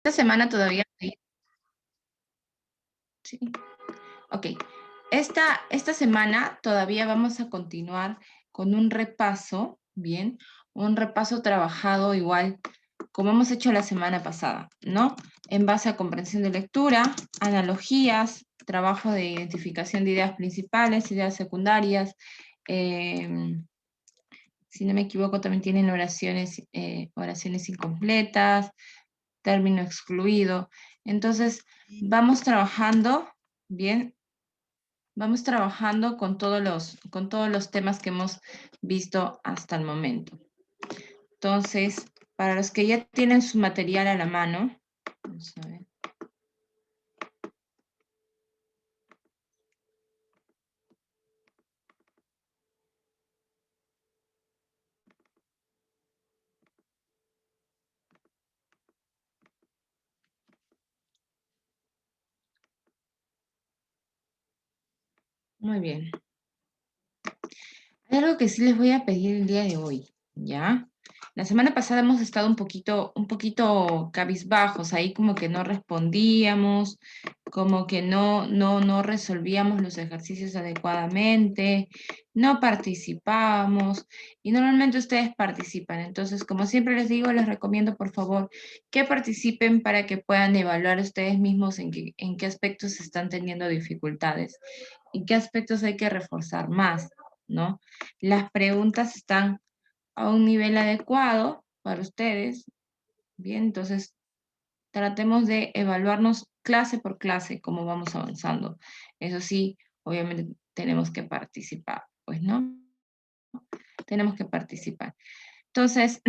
Esta semana todavía... Sí. Ok. Esta semana todavía vamos a continuar con un repaso, ¿bien? Un repaso trabajado igual como hemos hecho la semana pasada, ¿no? En base a comprensión de lectura, analogías, trabajo de identificación de ideas principales, ideas secundarias. Si no me equivoco, también tienen oraciones incompletas, término excluido. Entonces, vamos trabajando, ¿bien? Vamos trabajando con todos los temas que hemos visto hasta el momento. Entonces, para los que ya tienen su material a la mano, vamos a ver. Muy bien. Hay algo que sí les voy a pedir el día de hoy, ¿ya? La semana pasada hemos estado un poquito cabizbajos, ahí como que no respondíamos, como que no resolvíamos los ejercicios adecuadamente, no participábamos, y normalmente ustedes participan. Entonces, como siempre les digo, les recomiendo por favor que participen para que puedan evaluar ustedes mismos en qué aspectos están teniendo dificultades y qué aspectos hay que reforzar más, ¿no? Las preguntas están a un nivel adecuado para ustedes, bien, entonces tratemos de evaluarnos clase por clase cómo vamos avanzando. Eso sí, obviamente tenemos que participar, pues, ¿no? Tenemos que participar. Entonces,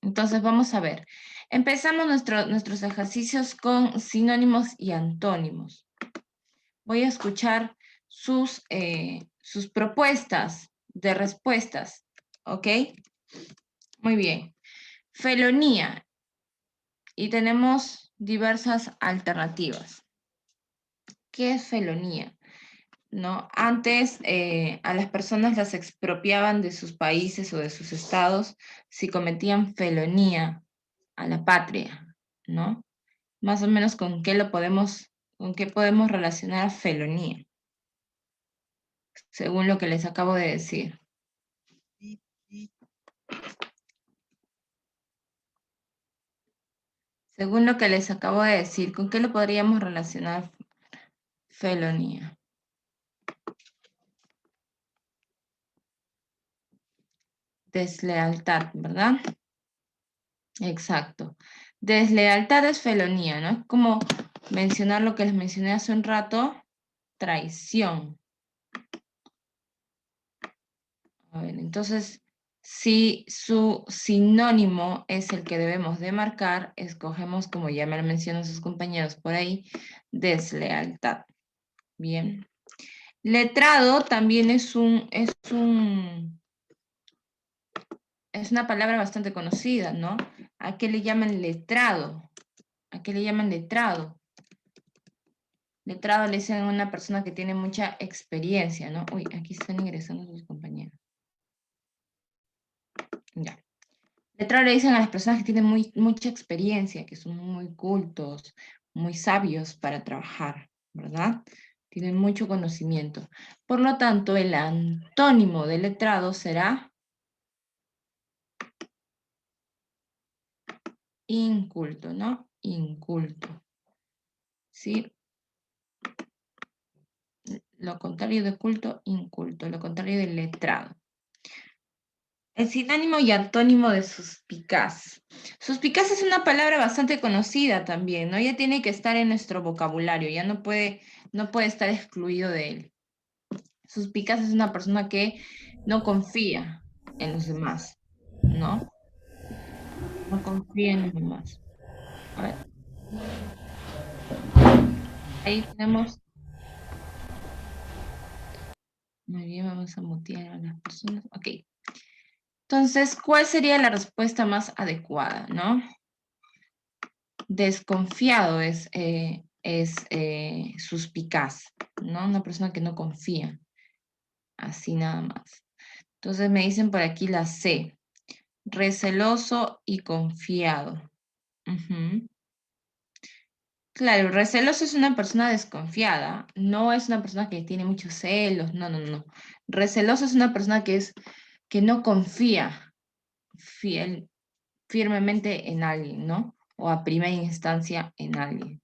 entonces vamos a ver. Empezamos nuestros ejercicios con sinónimos y antónimos. Voy a escuchar sus propuestas de respuestas, ¿ok? Muy bien. Felonía. Y tenemos diversas alternativas. ¿Qué es felonía? ¿No? Antes a las personas las expropiaban de sus países o de sus estados si cometían felonía a la patria, ¿no? Más o menos con qué podemos relacionar felonía, según lo que les acabo de decir. Según lo que les acabo de decir, ¿con qué lo podríamos relacionar felonía? Deslealtad, ¿verdad? Exacto. Deslealtad es felonía, ¿no? Es como mencionar lo que les mencioné hace un rato, traición. A ver, entonces, si su sinónimo es el que debemos de marcar, escogemos, como ya me lo mencionan sus compañeros por ahí, deslealtad. Bien. Letrado también es una palabra bastante conocida, ¿no? ¿A qué le llaman letrado? ¿A qué le llaman letrado? Letrado le dicen a una persona que tiene mucha experiencia, ¿no? Uy, aquí están ingresando sus compañeros. Ya. Letrado le dicen a las personas que tienen mucha experiencia, que son muy cultos, muy sabios para trabajar, ¿verdad? Tienen mucho conocimiento. Por lo tanto, el antónimo de letrado será inculto, ¿no? Inculto. ¿Sí? Lo contrario de culto, inculto. Lo contrario de letrado. El sinónimo y antónimo de suspicaz. Suspicaz es una palabra bastante conocida también, ¿no? Ya tiene que estar en nuestro vocabulario, ya no puede estar excluido de él. Suspicaz es una persona que no confía en los demás, ¿no? No confía en los demás. A ver, ahí tenemos. Muy bien, vamos a mutear a las personas. Ok. Entonces, ¿cuál sería la respuesta más adecuada, no? Desconfiado es suspicaz, ¿no? Una persona que no confía, así nada más. Entonces me dicen por aquí la C, receloso y confiado. Ujú. Claro, receloso es una persona desconfiada, no es una persona que tiene muchos celos, no, no, no. Receloso es una persona que no confía firmemente en alguien, ¿no? O a primera instancia en alguien.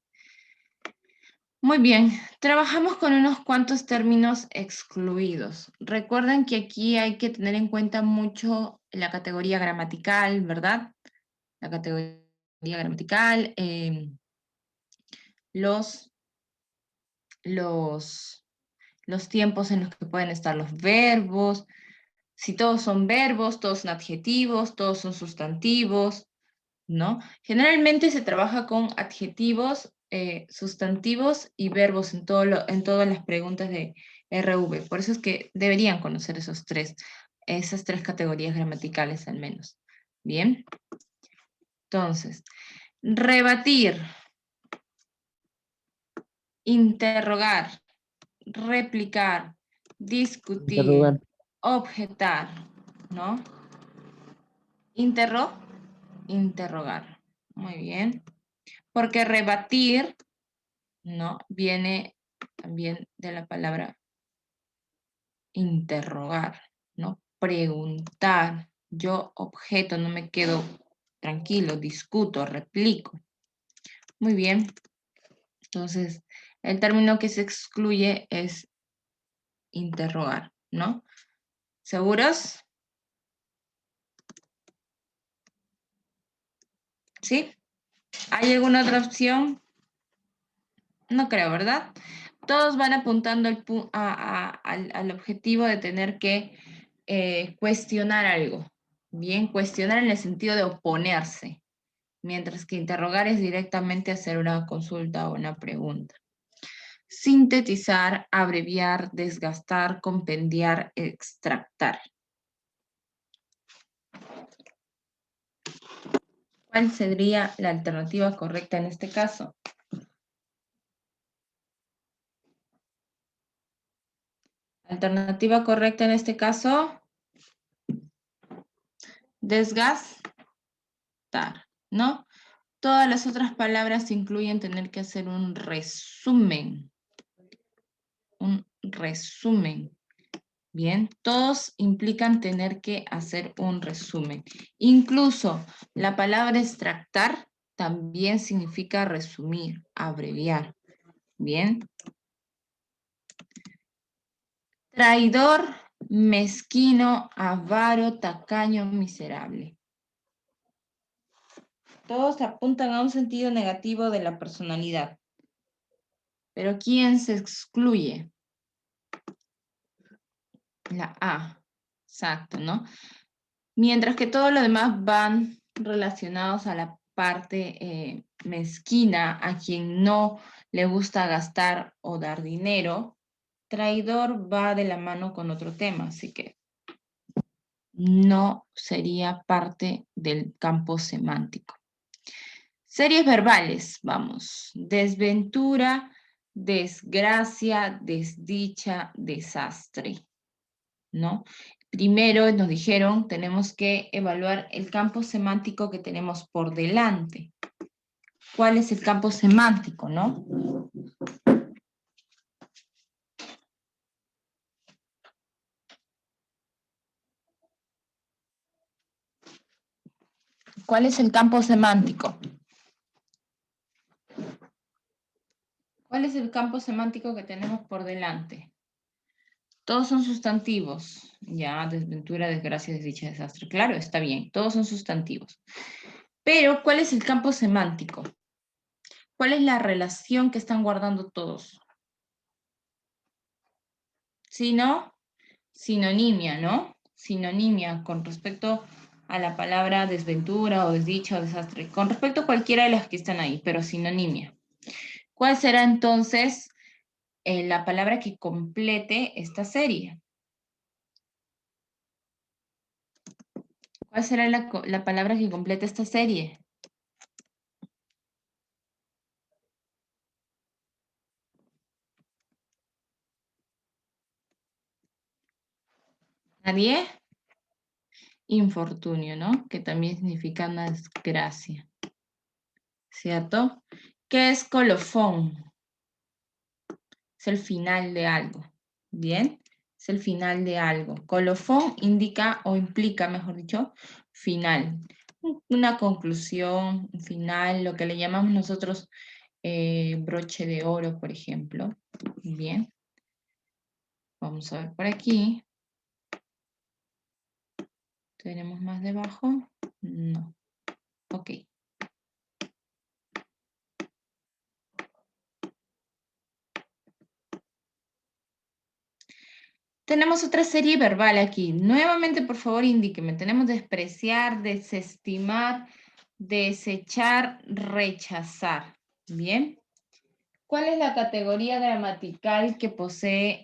Muy bien, trabajamos con unos cuantos términos excluidos. Recuerden que aquí hay que tener en cuenta mucho la categoría gramatical, ¿verdad? La categoría gramatical, los, los, los tiempos en los que pueden estar los verbos, si todos son verbos, todos son adjetivos, todos son sustantivos, ¿no? Generalmente se trabaja con adjetivos, sustantivos y verbos en todas las preguntas de RV. Por eso es que deberían conocer esas tres categorías gramaticales al menos. Bien. Entonces, rebatir, interrogar, replicar, discutir, Interrogante. objetar, ¿no? Interrogar. Muy bien. Porque rebatir, ¿no? Viene también de la palabra interrogar, ¿no? Preguntar. Yo objeto, no me quedo tranquilo, discuto, replico. Muy bien. Entonces, el término que se excluye es interrogar, ¿no? ¿Seguros? ¿Sí? ¿Hay alguna otra opción? No creo, ¿verdad? Todos van apuntando al objetivo de tener que cuestionar algo. Bien, cuestionar en el sentido de oponerse, mientras que interrogar es directamente hacer una consulta o una pregunta. Sintetizar, abreviar, desgastar, compendiar, extractar. ¿Cuál sería la alternativa correcta en este caso? Alternativa correcta en este caso, desgastar, ¿no? Todas las otras palabras incluyen tener que hacer un resumen. Un resumen. Bien, todos implican tener que hacer un resumen. Incluso la palabra extractar también significa resumir, abreviar. Bien. Traidor, mezquino, avaro, tacaño, miserable. Todos apuntan a un sentido negativo de la personalidad. Pero ¿quién se excluye? La A. Exacto, ¿no? Mientras que todo lo demás van relacionados a la parte mezquina, a quien no le gusta gastar o dar dinero, traidor va de la mano con otro tema, así que no sería parte del campo semántico. Series verbales, vamos. Desventura, desgracia, desdicha, desastre, ¿no? Primero nos dijeron, tenemos que evaluar el campo semántico que tenemos por delante. ¿Cuál es el campo semántico, no? ¿Cuál es el campo semántico? ¿Cuál es el campo semántico que tenemos por delante? Todos son sustantivos. Ya, desventura, desgracia, desdicha, desastre. Claro, está bien, todos son sustantivos. Pero, ¿cuál es el campo semántico? ¿Cuál es la relación que están guardando todos? Si no, sinonimia, ¿no? Sinonimia con respecto a la palabra desventura o desdicha o desastre. Con respecto a cualquiera de las que están ahí, pero sinonimia. ¿Cuál será entonces la palabra que complete esta serie? ¿Cuál será la palabra que complete esta serie? ¿Nadie? Infortunio, ¿no? Que también significa una desgracia. ¿cierto? ¿Qué es colofón? Es el final de algo, ¿bien? Es el final de algo. Colofón indica o implica, mejor dicho, final. Una conclusión, un final, lo que le llamamos nosotros broche de oro, por ejemplo. Bien. Vamos a ver por aquí. ¿Tenemos más debajo? No. Ok. Tenemos otra serie verbal aquí. Nuevamente, por favor, indíqueme. Tenemos despreciar, desestimar, desechar, rechazar. Bien. ¿Cuál es la categoría gramatical que posee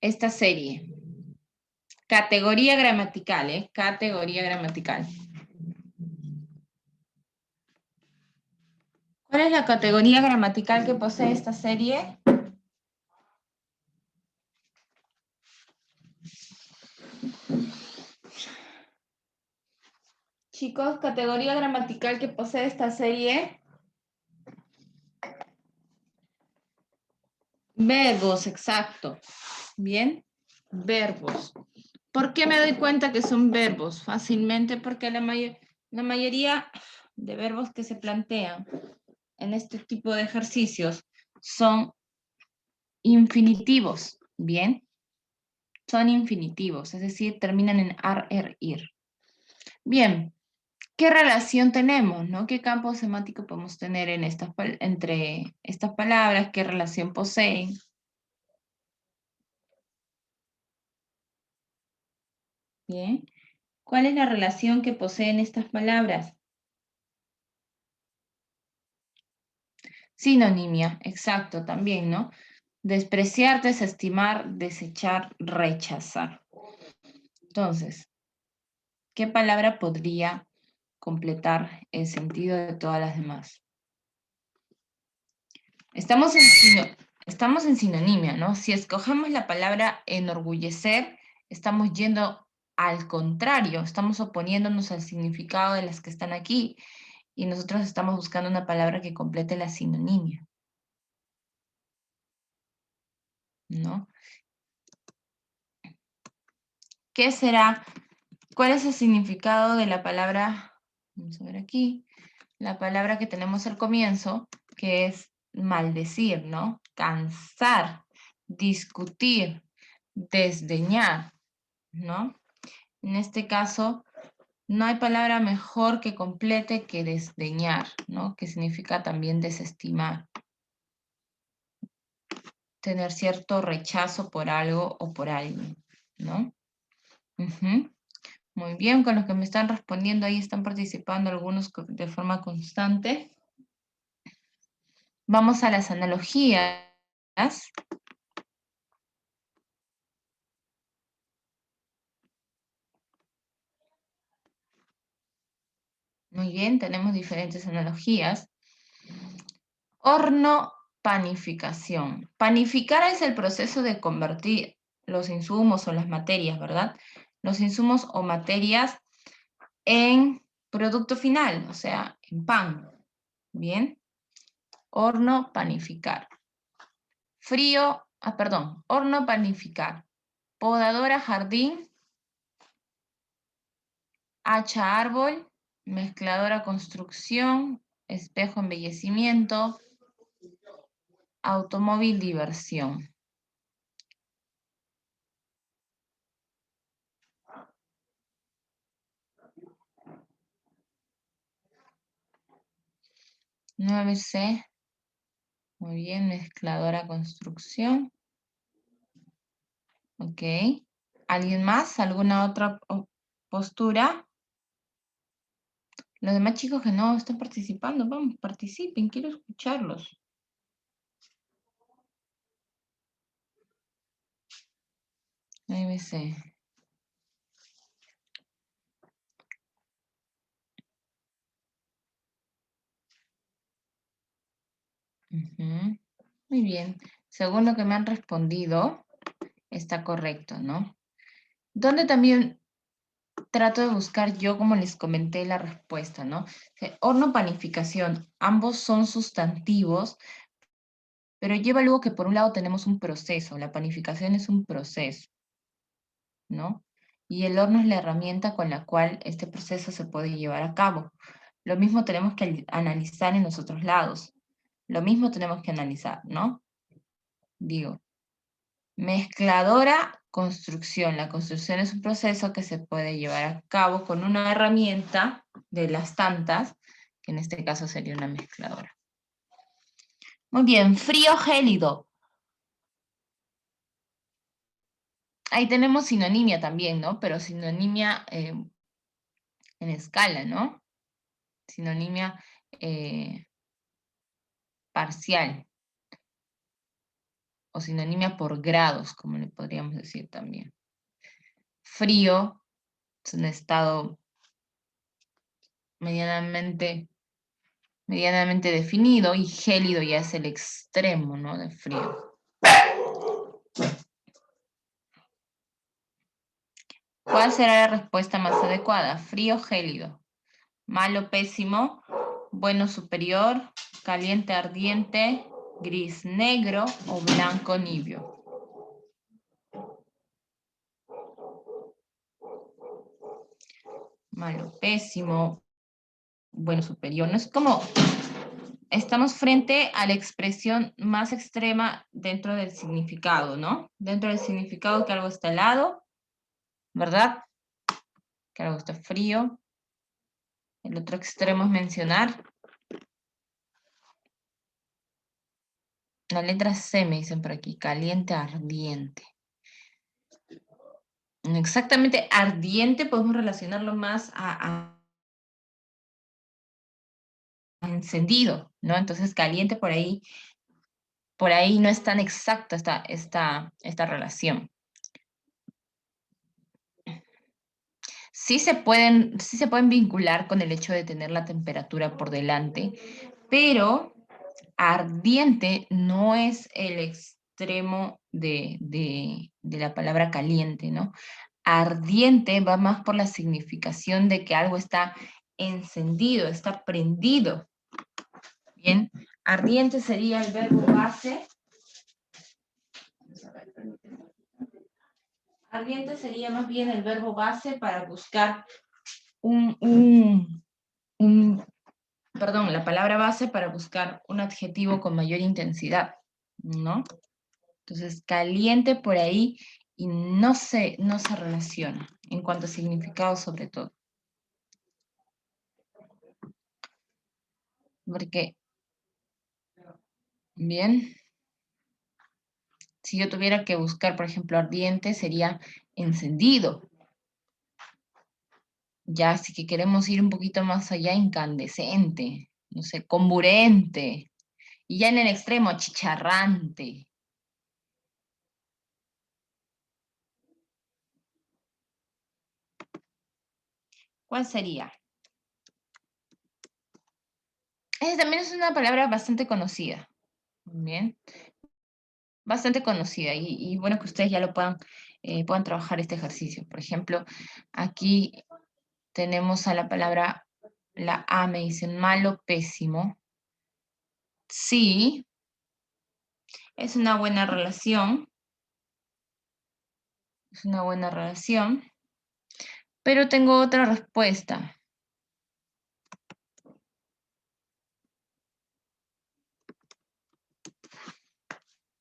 esta serie? Categoría gramatical, ¿eh? Categoría gramatical. ¿Cuál es la categoría gramatical que posee esta serie? Chicos, categoría gramatical que posee esta serie. Verbos, exacto. Bien, verbos. ¿Por qué me doy cuenta que son verbos? Fácilmente porque la mayoría de verbos que se plantean en este tipo de ejercicios son infinitivos. Bien, son infinitivos, es decir, terminan en ar, er, ir. Bien, ¿qué relación tenemos, no? ¿Qué campo semántico podemos tener en entre estas palabras? ¿Qué relación poseen? Bien. ¿Cuál es la relación que poseen estas palabras? Sinonimia, exacto, también, ¿no? Despreciar, desestimar, desechar, rechazar. Entonces, ¿qué palabra podría completar el sentido de todas las demás? Estamos en sinonimia, ¿no? Si escogemos la palabra enorgullecer, estamos yendo al contrario, estamos oponiéndonos al significado de las que están aquí y nosotros estamos buscando una palabra que complete la sinonimia, ¿no? ¿Qué será? ¿Cuál es el significado de la palabra? Vamos a ver aquí. La palabra que tenemos al comienzo, que es maldecir, ¿no? Cansar, discutir, desdeñar, ¿no? En este caso, no hay palabra mejor que complete que desdeñar, ¿no? Que significa también desestimar. Tener cierto rechazo por algo o por alguien, ¿no? Ujú. Muy bien, con los que me están respondiendo ahí están participando algunos de forma constante. Vamos a las analogías. Muy bien, tenemos diferentes analogías. Horno, panificación. Panificar es el proceso de convertir los insumos o las materias, ¿verdad? Los insumos o materias en producto final, o sea, en pan. Bien. Horno, panificar. Frío, horno, panificar. Podadora, jardín. Hacha, árbol. Mezcladora, construcción. Espejo, embellecimiento. Automóvil, diversión. Nueve c. Muy bien, mezcladora, construcción. Ok. ¿Alguien más? ¿Alguna otra postura? Los demás chicos que no están participando, vamos, participen, quiero escucharlos. 9C. Ujú. Muy bien. Según lo que me han respondido, está correcto, ¿no? ¿Dónde también trato de buscar yo, como les comenté, la respuesta, ¿no? Horno, panificación, ambos son sustantivos, pero lleva luego que por un lado tenemos un proceso, la panificación es un proceso, ¿no? Y el horno es la herramienta con la cual este proceso se puede llevar a cabo. Lo mismo tenemos que analizar en los otros lados. Lo mismo tenemos que analizar, ¿no? Digo, mezcladora, construcción. La construcción es un proceso que se puede llevar a cabo con una herramienta de las tantas, que en este caso sería una mezcladora. Muy bien, frío, gélido. Ahí tenemos sinonimia también, ¿no? Pero sinonimia en escala, ¿no? Sinonimia parcial o sinonimia por grados, como le podríamos decir también. Frío es un estado medianamente definido, y gélido ya es el extremo, ¿no? De frío. ¿Cuál será la respuesta más adecuada? Frío, gélido. Malo, pésimo. Bueno, superior. Caliente, ardiente. Gris, negro. O blanco, nibio. Malo, pésimo. Bueno, superior. No es como... Estamos frente a la expresión más extrema dentro del significado, ¿no? Dentro del significado que algo está helado, ¿verdad? Que algo está frío. El otro extremo es mencionar. La letra C me dicen por aquí, caliente, ardiente. Exactamente, ardiente podemos relacionarlo más a encendido, ¿no? Entonces caliente por ahí no es tan exacta esta relación. Sí se pueden vincular con el hecho de tener la temperatura por delante, pero ardiente no es el extremo de la palabra caliente, ¿no? Ardiente va más por la significación de que algo está encendido, está prendido. Bien, ardiente sería el verbo base. Ardiente sería más bien el verbo base para buscar perdón, la palabra base para buscar un adjetivo con mayor intensidad, ¿no? Entonces, caliente por ahí y no se relaciona en cuanto a significado sobre todo. Porque, bien, si yo tuviera que buscar, por ejemplo, ardiente, sería encendido. Ya, si que queremos ir un poquito más allá, incandescente, no sé, comburente. Y ya en el extremo, chicharrante. ¿Cuál sería? Esa también es una palabra bastante conocida. Bien, bastante conocida. Y bueno que ustedes ya lo puedan trabajar este ejercicio. Por ejemplo, aquí tenemos a la palabra, la A, me dicen malo, pésimo. Sí, es una buena relación. Es una buena relación. Pero tengo otra respuesta.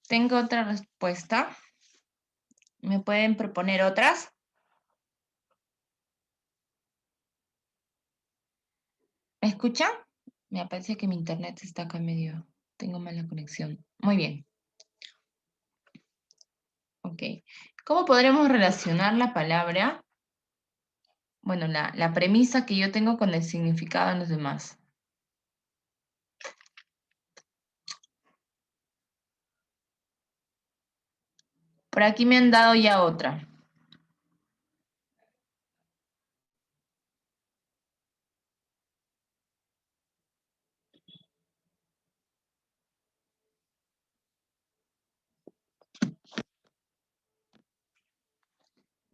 Tengo otra respuesta. ¿Me pueden proponer otras? ¿Me escuchan? Me parece que mi internet está acá medio... Tengo mala conexión. Muy bien. Ok. ¿Cómo podremos relacionar la palabra, bueno, la premisa que yo tengo con el significado en los demás? Por aquí me han dado ya otra.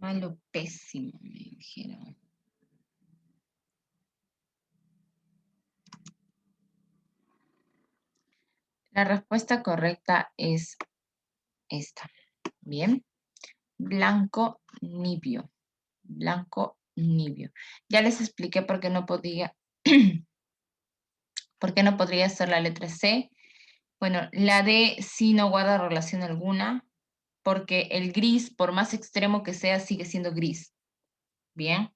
Malo, pésimo, me dijeron. La respuesta correcta es esta. Bien. Blanco, nibio. Blanco, nibio. Ya les expliqué por qué no podía, por qué no podría ser la letra C. Bueno, la D sí no guarda relación alguna, porque el gris, por más extremo que sea, sigue siendo gris. Bien.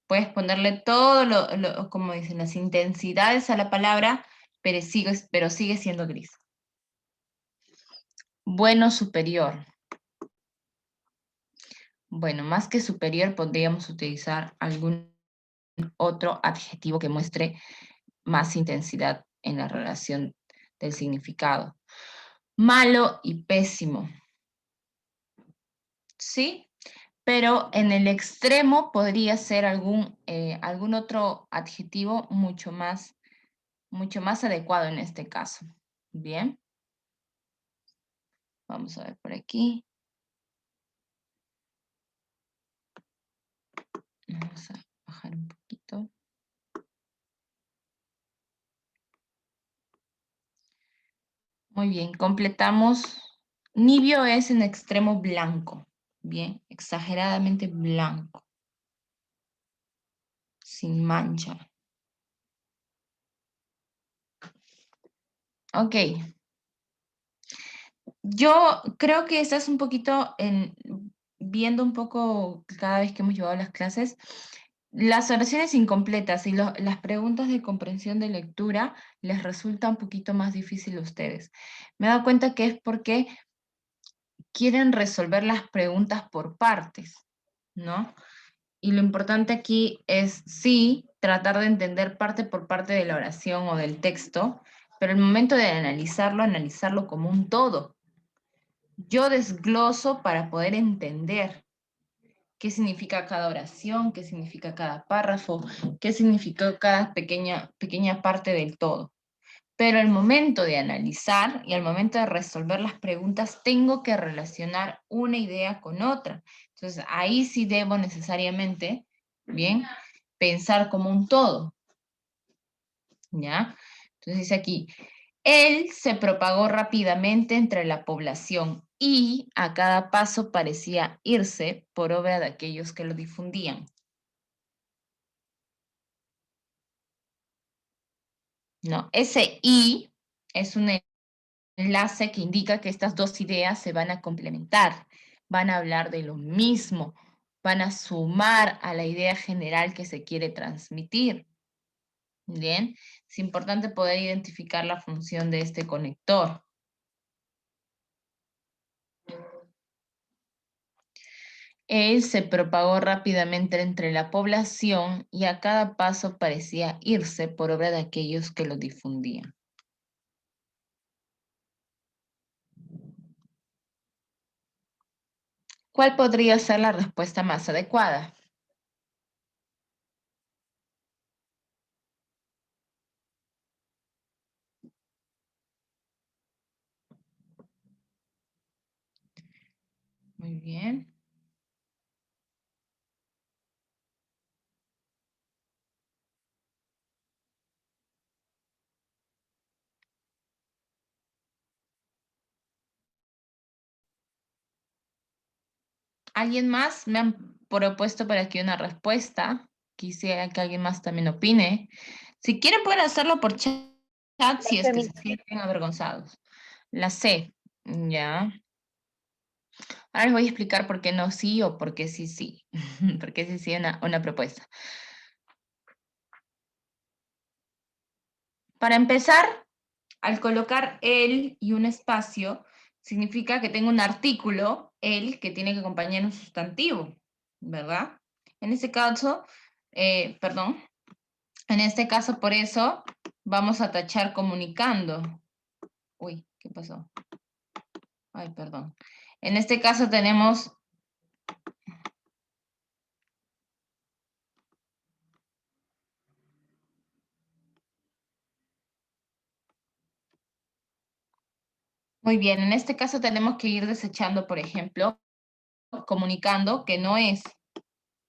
Puedes ponerle todo como dicen, las intensidades a la palabra, pero sigue siendo gris. Bueno, superior. Bueno, más que superior podríamos utilizar algún otro adjetivo que muestre más intensidad en la relación del significado. Malo y pésimo. ¿Sí? Pero en el extremo podría ser algún otro adjetivo mucho más adecuado en este caso. Bien. Vamos a ver por aquí. Vamos a bajar un poquito. Muy bien, completamos. Nibio es en extremo blanco. Bien, exageradamente blanco. Sin mancha. Ok. Yo creo que estás un poquito viendo un poco cada vez que hemos llevado las clases, las oraciones incompletas y las preguntas de comprensión de lectura les resulta un poquito más difícil a ustedes. Me he dado cuenta que es porque quieren resolver las preguntas por partes, ¿no? Y lo importante aquí es, sí, tratar de entender parte por parte de la oración o del texto, pero el momento de analizarlo como un todo. Yo desgloso para poder entender qué significa cada oración, qué significa cada párrafo, qué significó cada pequeña parte del todo. Pero al momento de analizar y al momento de resolver las preguntas, tengo que relacionar una idea con otra. Entonces, ahí sí debo necesariamente, bien, pensar como un todo, ¿ya? Entonces dice aquí, él se propagó rápidamente entre la población y a cada paso parecía irse por obra de aquellos que lo difundían. No, ese y es un enlace que indica que estas dos ideas se van a complementar, van a hablar de lo mismo, van a sumar a la idea general que se quiere transmitir. Bien, es importante poder identificar la función de este conector. Él se propagó rápidamente entre la población y a cada paso parecía irse por obra de aquellos que lo difundían. ¿Cuál podría ser la respuesta más adecuada? Muy bien. ¿Alguien más? Me han propuesto por aquí una respuesta. Quisiera que alguien más también opine. Si quieren pueden hacerlo por chat si es que se sienten avergonzados. La C, ya. Ahora les voy a explicar por qué no sí o por qué sí sí. Por qué sí sí una propuesta. Para empezar, al colocar el y un espacio, significa que tengo un artículo, el, que tiene que acompañar un sustantivo, ¿verdad? En este caso, perdón, en este caso por eso vamos a tachar comunicando. Uy, ¿qué pasó? Ay, perdón. En este caso tenemos... Muy bien, en este caso tenemos que ir desechando, por ejemplo, comunicando que no es,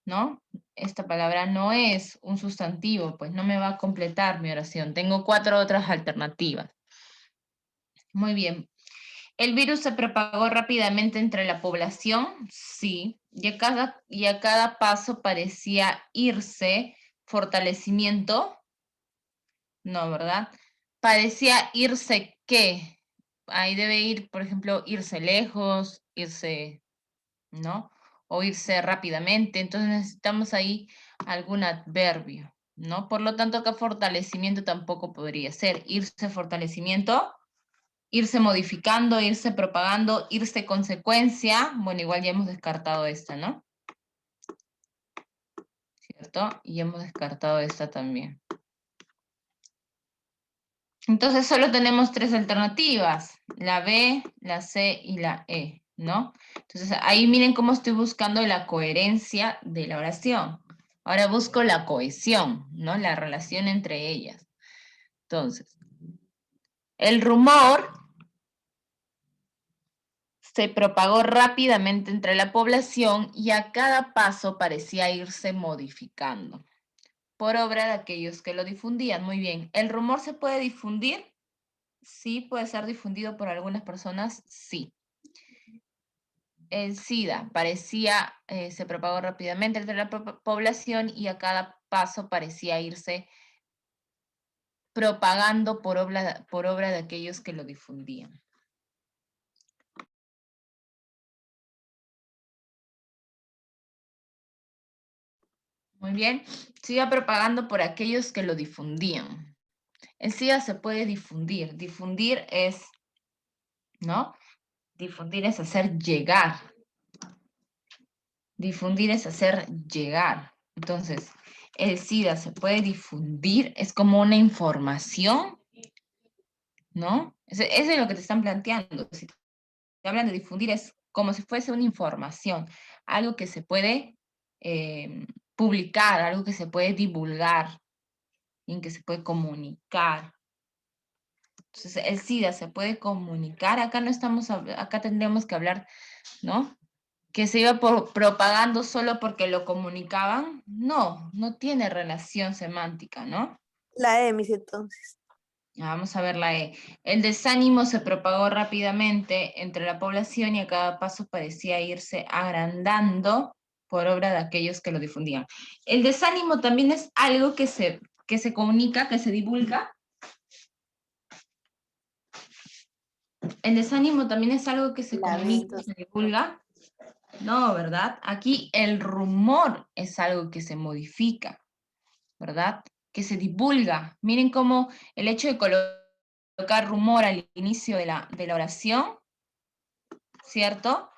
¿no? Esta palabra no es un sustantivo, pues no me va a completar mi oración. Tengo 4 otras alternativas. Muy bien. ¿El virus se propagó rápidamente entre la población? Sí. Y a cada paso parecía irse fortalecimiento. No, ¿verdad? Parecía irse qué. Ahí debe ir, por ejemplo, irse lejos, irse, ¿no? O irse rápidamente. Entonces necesitamos ahí algún adverbio, ¿no? Por lo tanto, acá fortalecimiento tampoco podría ser. Irse fortalecimiento, irse modificando, irse propagando, irse consecuencia. Bueno, igual ya hemos descartado esta, ¿no? ¿Cierto? Y hemos descartado esta también. Entonces solo tenemos 3 alternativas, la B, la C y la E, ¿no? Entonces ahí miren cómo estoy buscando la coherencia de la oración. Ahora busco la cohesión, ¿no? La relación entre ellas. Entonces, el rumor se propagó rápidamente entre la población y a cada paso parecía irse modificando por obra de aquellos que lo difundían. Muy bien, ¿el rumor se puede difundir? Sí, puede ser difundido por algunas personas, sí. El SIDA se propagó rápidamente entre la población y a cada paso parecía irse propagando por obra de aquellos que lo difundían. Muy bien, siga propagando por aquellos que lo difundían. El SIDA se puede difundir. Difundir es, ¿no? Difundir es hacer llegar. Difundir es hacer llegar. Entonces, el SIDA se puede difundir, es como una información, ¿no? Eso es lo que te están planteando. Si te hablan de difundir, es como si fuese una información, algo que se puede publicar, algo que se puede divulgar, y en que se puede comunicar. Entonces, el SIDA se puede comunicar. Acá no estamos, acá tendríamos que hablar, ¿no? Que se iba propagando solo porque lo comunicaban. No, no tiene relación semántica, ¿no? La E, mis entonces. Vamos a ver la E. El desánimo se propagó rápidamente entre la población y a cada paso parecía irse agrandando por obra de aquellos que lo difundían. El desánimo también es algo que se comunica, que se divulga. El desánimo también es algo que se La B, comunica, entonces. se divulga. No, ¿verdad? Aquí el rumor es algo que se modifica, ¿verdad? Que se divulga. Miren cómo el hecho de colocar rumor al inicio de la oración, ¿cierto?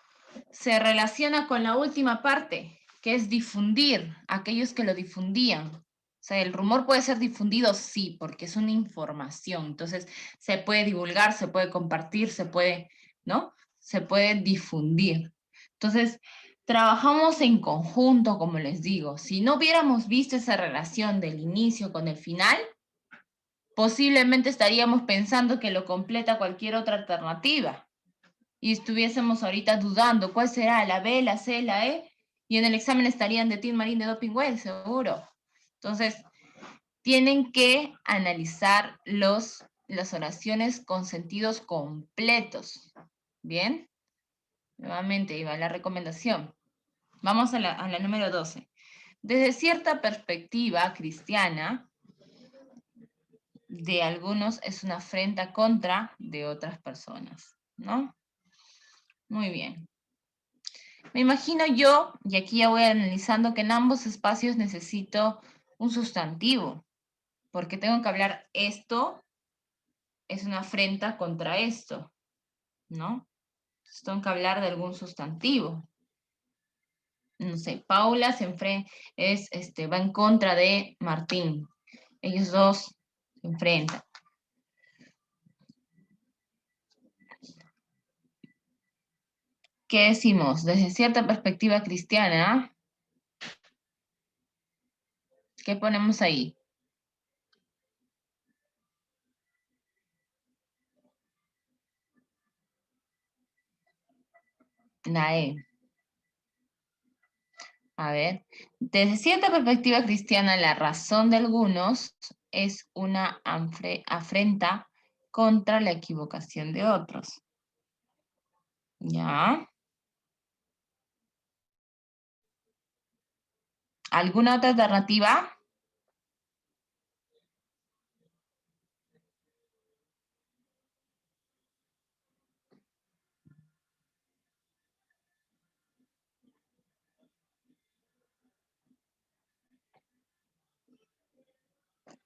Se relaciona con la última parte, que es difundir, aquellos que lo difundían. O sea, el rumor puede ser difundido, sí, porque es una información. Entonces, se puede divulgar, se puede compartir, se puede, ¿no? Se puede difundir. Entonces, trabajamos en conjunto, como les digo. Si no hubiéramos visto esa relación del inicio con el final, posiblemente estaríamos pensando que lo completa cualquier otra alternativa y estuviésemos ahorita dudando cuál será, la B, la C, la E, y en el examen estarían de Tin Marín de Doping Well, seguro. Entonces, tienen que analizar las oraciones con sentidos completos. ¿Bien? Nuevamente, ahí va la recomendación. Vamos a la número 12. Desde cierta perspectiva cristiana, de algunos es una afrenta contra de otras personas, ¿no? Muy bien. Me imagino yo, y aquí ya voy analizando, que en ambos espacios necesito un sustantivo, porque tengo que hablar esto es una afrenta contra esto, ¿no? Entonces tengo que hablar de algún sustantivo. No sé, Paula va en contra de Martín. Ellos dos se enfrentan. ¿Qué decimos? Desde cierta perspectiva cristiana, ¿qué ponemos ahí? La E. A ver, desde cierta perspectiva cristiana, la razón de algunos es una afrenta contra la equivocación de otros. ¿Ya? ¿Alguna otra alternativa?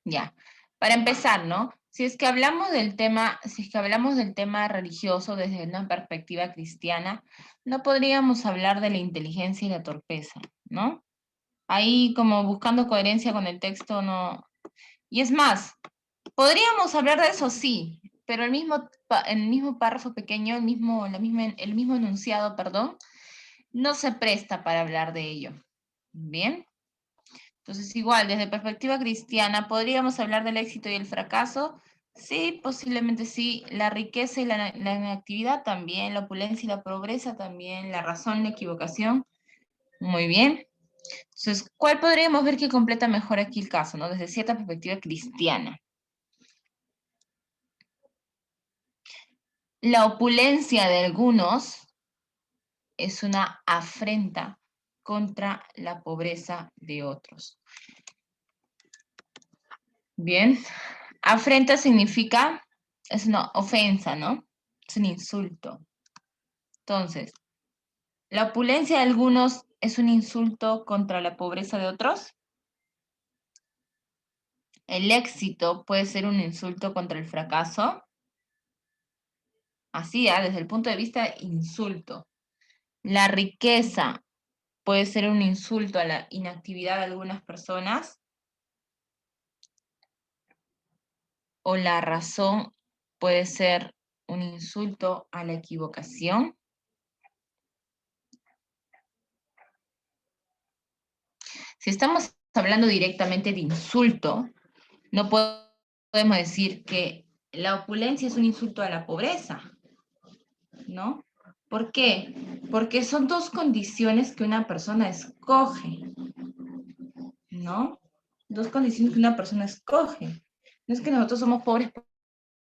Ya. Para empezar, ¿no? Si es que hablamos del tema, si es que hablamos del tema religioso desde una perspectiva cristiana, no podríamos hablar de la inteligencia y la torpeza, ¿no? Ahí como buscando coherencia con el texto, no. Y es más, podríamos hablar de eso, sí, pero el mismo párrafo pequeño, el mismo enunciado, perdón, no se presta para hablar de ello. Bien. Entonces, igual, desde perspectiva cristiana, ¿podríamos hablar del éxito y el fracaso? Sí, posiblemente sí. La riqueza y la inactividad también, la opulencia y la pobreza también, la razón y la equivocación. Muy bien. Entonces, ¿cuál podríamos ver que completa mejor aquí el caso, ¿no? Desde cierta perspectiva cristiana. La opulencia de algunos es una afrenta contra la pobreza de otros. Bien, afrenta significa, es una ofensa, ¿no? Es un insulto. Entonces, ¿la opulencia de algunos es un insulto contra la pobreza de otros? ¿El éxito puede ser un insulto contra el fracaso? Así, desde el punto de vista insulto. ¿La riqueza puede ser un insulto a la inactividad de algunas personas? ¿O la razón puede ser un insulto a la equivocación? Si estamos hablando directamente de insulto, no podemos decir que la opulencia es un insulto a la pobreza, ¿no? ¿Por qué? Porque son dos condiciones que una persona escoge, ¿no? Dos condiciones que una persona escoge. No es que nosotros somos pobres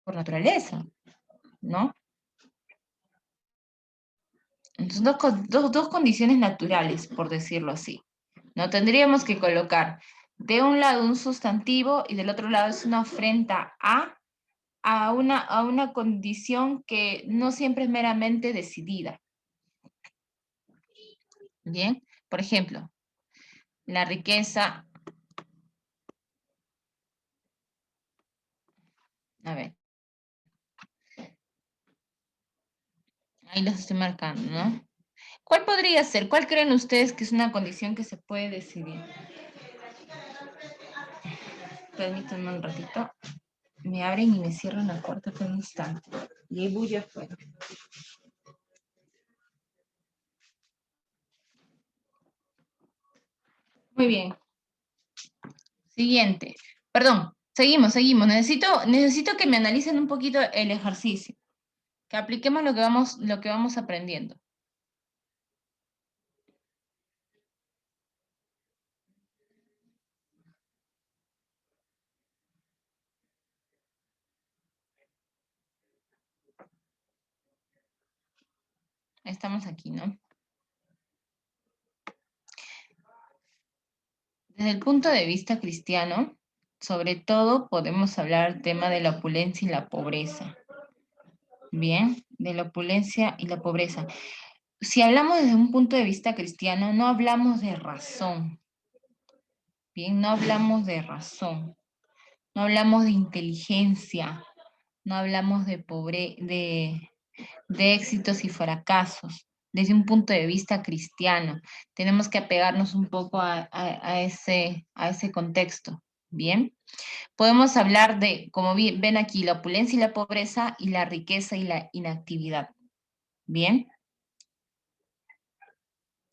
por naturaleza, ¿no? Entonces, dos condiciones naturales, por decirlo así. No tendríamos que colocar de un lado un sustantivo y del otro lado es una ofrenda a una condición que no siempre es meramente decidida. Bien, por ejemplo, la riqueza. A ver, ahí los estoy marcando, ¿no? ¿Cuál podría ser? ¿Cuál creen ustedes que es una condición que se puede decidir? Permítanme un ratito. Me abren y me cierran la puerta por un instante. Y hay bulla afuera. Muy bien. Siguiente. Perdón, seguimos. Necesito que me analicen un poquito el ejercicio. Que apliquemos lo que vamos aprendiendo. Estamos aquí, ¿no? Desde el punto de vista cristiano, sobre todo podemos hablar del tema de la opulencia y la pobreza. Bien, de la opulencia y la pobreza. Si hablamos desde un punto de vista cristiano, no hablamos de razón. Bien, no hablamos de razón. No hablamos de inteligencia. No hablamos de éxitos y fracasos. Desde un punto de vista cristiano, tenemos que apegarnos un poco a ese contexto. Bien, podemos hablar de, como ven aquí, la opulencia y la pobreza y la riqueza y la inactividad. Bien.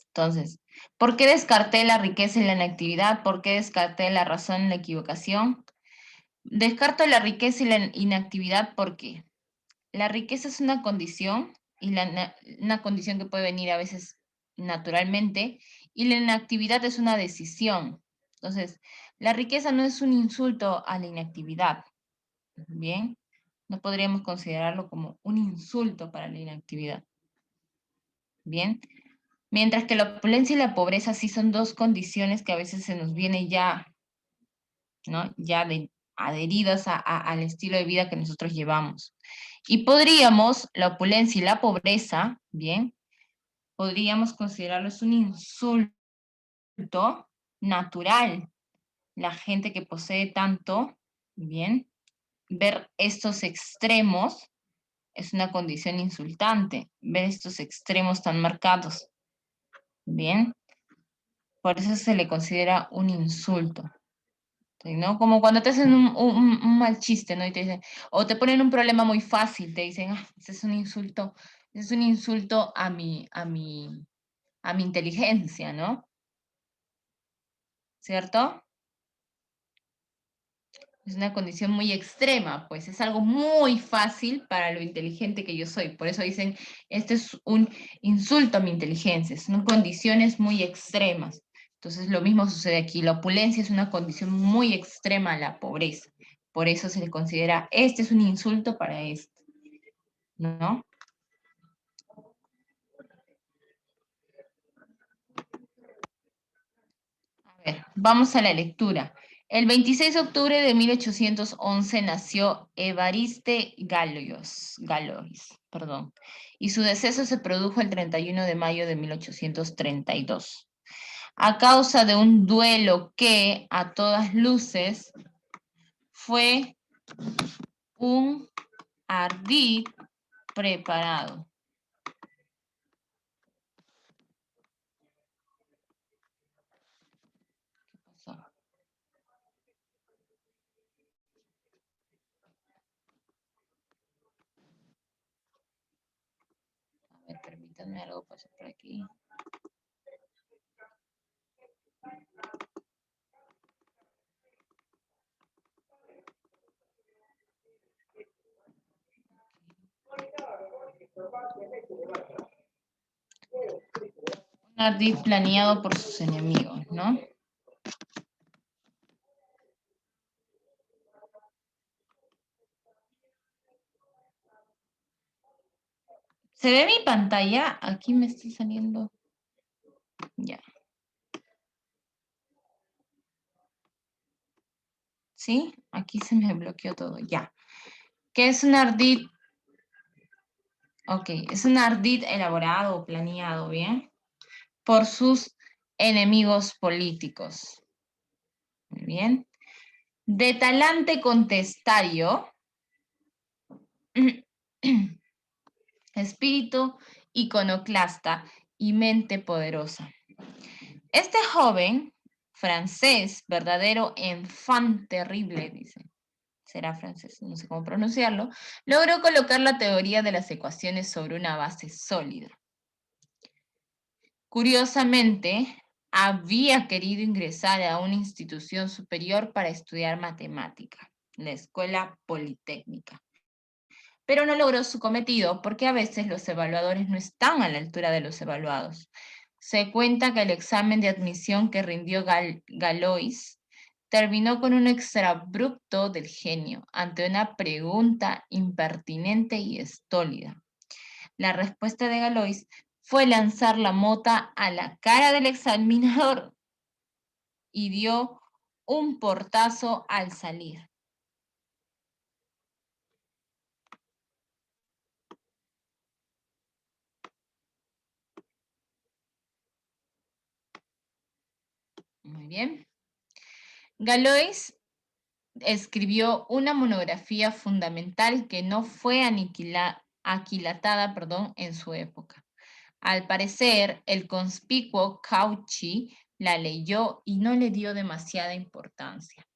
Entonces, ¿por qué descarté la riqueza y la inactividad? ¿Por qué descarté la razón y la equivocación? Descarto la riqueza y la inactividad porque la riqueza es una condición y una condición que puede venir a veces naturalmente y la inactividad es una decisión. Entonces, la riqueza no es un insulto a la inactividad, ¿bien? No podríamos considerarlo como un insulto para la inactividad, ¿bien? Mientras que la opulencia y la pobreza sí son dos condiciones que a veces se nos viene ya, ¿no? Ya adheridas al estilo de vida que nosotros llevamos. Y podríamos, la opulencia y la pobreza, ¿bien? Podríamos considerarlos un insulto natural. La gente que posee tanto, ¿bien? Ver estos extremos es una condición insultante, ver estos extremos tan marcados, ¿bien? Por eso se le considera un insulto, ¿sí? ¿No? Como cuando te hacen un mal chiste, ¿no? Y te dicen, o te ponen un problema muy fácil, te dicen, ah, ese es un insulto a mi inteligencia, ¿no? ¿Cierto? Es una condición muy extrema, pues es algo muy fácil para lo inteligente que yo soy. Por eso dicen, este es un insulto a mi inteligencia, son condiciones muy extremas. Entonces lo mismo sucede aquí, la opulencia es una condición muy extrema a la pobreza. Por eso se le considera, este es un insulto para esto, ¿no? A ver, vamos a la lectura. El 26 de octubre de 1811 nació Evariste Galois, perdón, y su deceso se produjo el 31 de mayo de 1832, a causa de un duelo que, a todas luces, fue un ardid preparado. ¿Qué pasó? A ver, permítanme, algo pasó por aquí. Un ardid planeado por sus enemigos, ¿no? ¿Se ve mi pantalla? Aquí me está saliendo. Ya. ¿Sí? Aquí se me bloqueó todo. Ya. ¿Qué es un ardid? Ok, es un ardid elaborado o planeado, ¿bien? Por sus enemigos políticos. Muy bien. De talante contestario, espíritu iconoclasta y mente poderosa. Este joven francés, verdadero enfant terrible, dice, será francés, no sé cómo pronunciarlo, logró colocar la teoría de las ecuaciones sobre una base sólida. Curiosamente, había querido ingresar a una institución superior para estudiar matemática, la Escuela Politécnica, pero no logró su cometido porque a veces los evaluadores no están a la altura de los evaluados. Se cuenta que el examen de admisión que rindió Galois terminó con un extrabrupto del genio ante una pregunta impertinente y estólida. La respuesta de Galois fue lanzar la mota a la cara del examinador y dio un portazo al salir. Muy bien. Galois escribió una monografía fundamental que no fue aquilatada, en su época. Al parecer, el conspicuo Cauchy la leyó y no le dio demasiada importancia.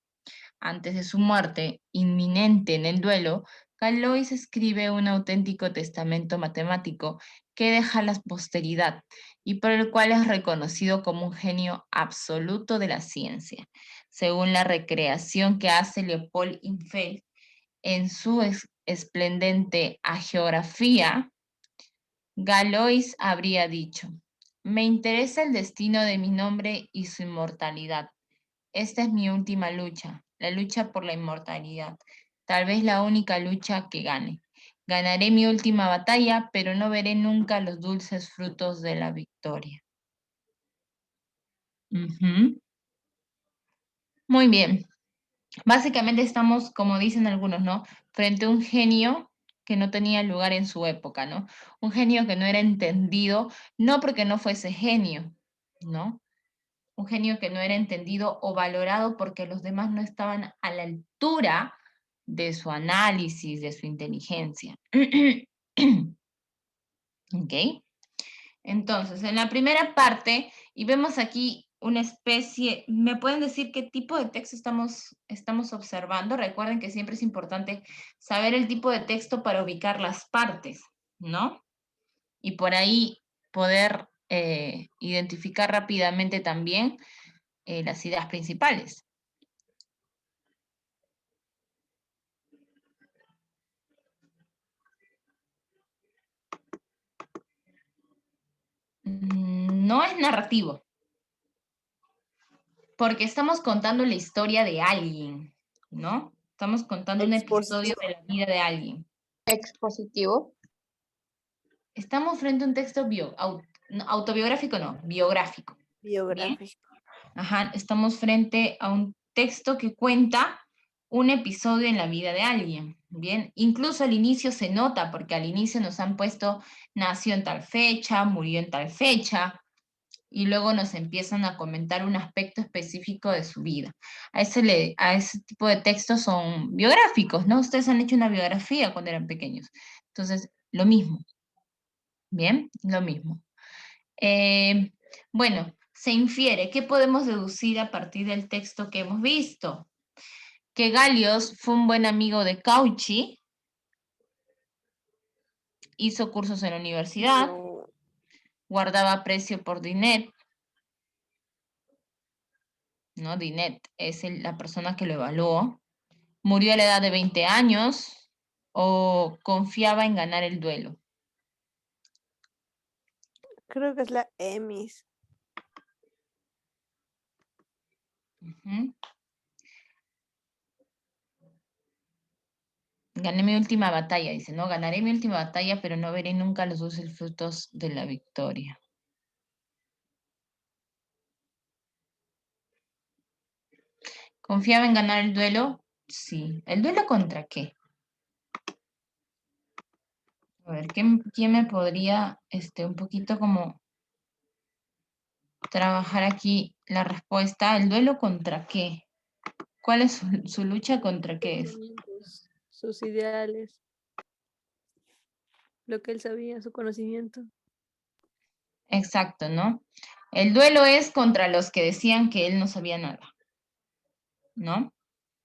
Antes de su muerte, inminente en el duelo, Galois escribe un auténtico testamento matemático que deja a la posteridad y por el cual es reconocido como un genio absoluto de la ciencia, según la recreación que hace Leopold Infeld en su esplendente hagiografía. Galois habría dicho: Me interesa el destino de mi nombre y su inmortalidad. Esta es mi última lucha, la lucha por la inmortalidad. Tal vez la única lucha que gane. Ganaré mi última batalla, pero no veré nunca los dulces frutos de la victoria. Ujú. Muy bien. Básicamente estamos, como dicen algunos, ¿no? Frente a un genio que no tenía lugar en su época, ¿no? Un genio que no era entendido, no porque no fuese genio, ¿no? Un genio que no era entendido o valorado porque los demás no estaban a la altura de su análisis, de su inteligencia. ¿Ok? Entonces, en la primera parte, y vemos aquí una especie, ¿me pueden decir qué tipo de texto estamos observando? Recuerden que siempre es importante saber el tipo de texto para ubicar las partes, ¿no? Y por ahí poder identificar rápidamente también las ideas principales. No es narrativo, porque estamos contando la historia de alguien, ¿no? Estamos contando un episodio Expositivo. de la vida de alguien. Expositivo. Estamos frente a un texto no, autobiográfico, no, biográfico. ¿Bien? Biográfico. Ajá, estamos frente a un texto que cuenta un episodio en la vida de alguien. Bien, incluso al inicio se nota, porque al inicio nos han puesto nació en tal fecha, murió en tal fecha, y luego nos empiezan a comentar un aspecto específico de su vida. A ese tipo de textos son biográficos, ¿no? Ustedes han hecho una biografía cuando eran pequeños. Entonces, lo mismo. Bien, lo mismo. Bueno, se infiere, ¿qué podemos deducir a partir del texto que hemos visto? Que Galios fue un buen amigo de Cauchy, hizo cursos en la universidad, No, guardaba aprecio por Dinet, ¿no? Dinet es la persona que lo evaluó, murió a la edad de 20 años o confiaba en ganar el duelo. creo que es la EMIS. Ujú. Gané mi última batalla, dice, ¿no? Ganaré mi última batalla, pero no veré nunca los dulces frutos de la victoria. ¿Confiaba en ganar el duelo? Sí. ¿El duelo contra qué? A ver, ¿quién me podría un poquito como trabajar aquí la respuesta? ¿El duelo contra qué? ¿Cuál es su lucha contra qué es? Sus ideales, lo que él sabía, su conocimiento. Exacto, ¿no? El duelo es contra los que decían que él no sabía nada, ¿no?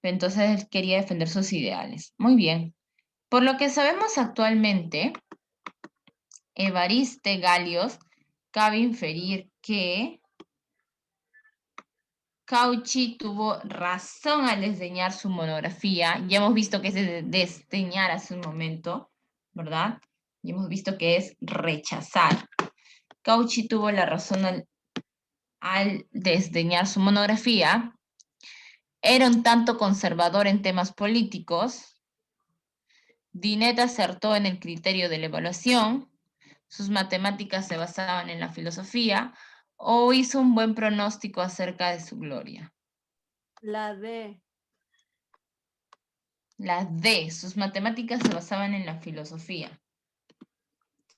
Entonces él quería defender sus ideales. Muy bien. Por lo que sabemos actualmente, Evariste Galios, cabe inferir que Cauchy tuvo razón al desdeñar su monografía. Ya hemos visto que es desdeñar hace un momento, ¿verdad? Y hemos visto que es rechazar. Cauchy tuvo la razón al desdeñar su monografía. Era un tanto conservador en temas políticos. Dinet acertó en el criterio de la evaluación. Sus matemáticas se basaban en la filosofía. O hizo un buen pronóstico acerca de su gloria. La D. La D, sus matemáticas se basaban en la filosofía.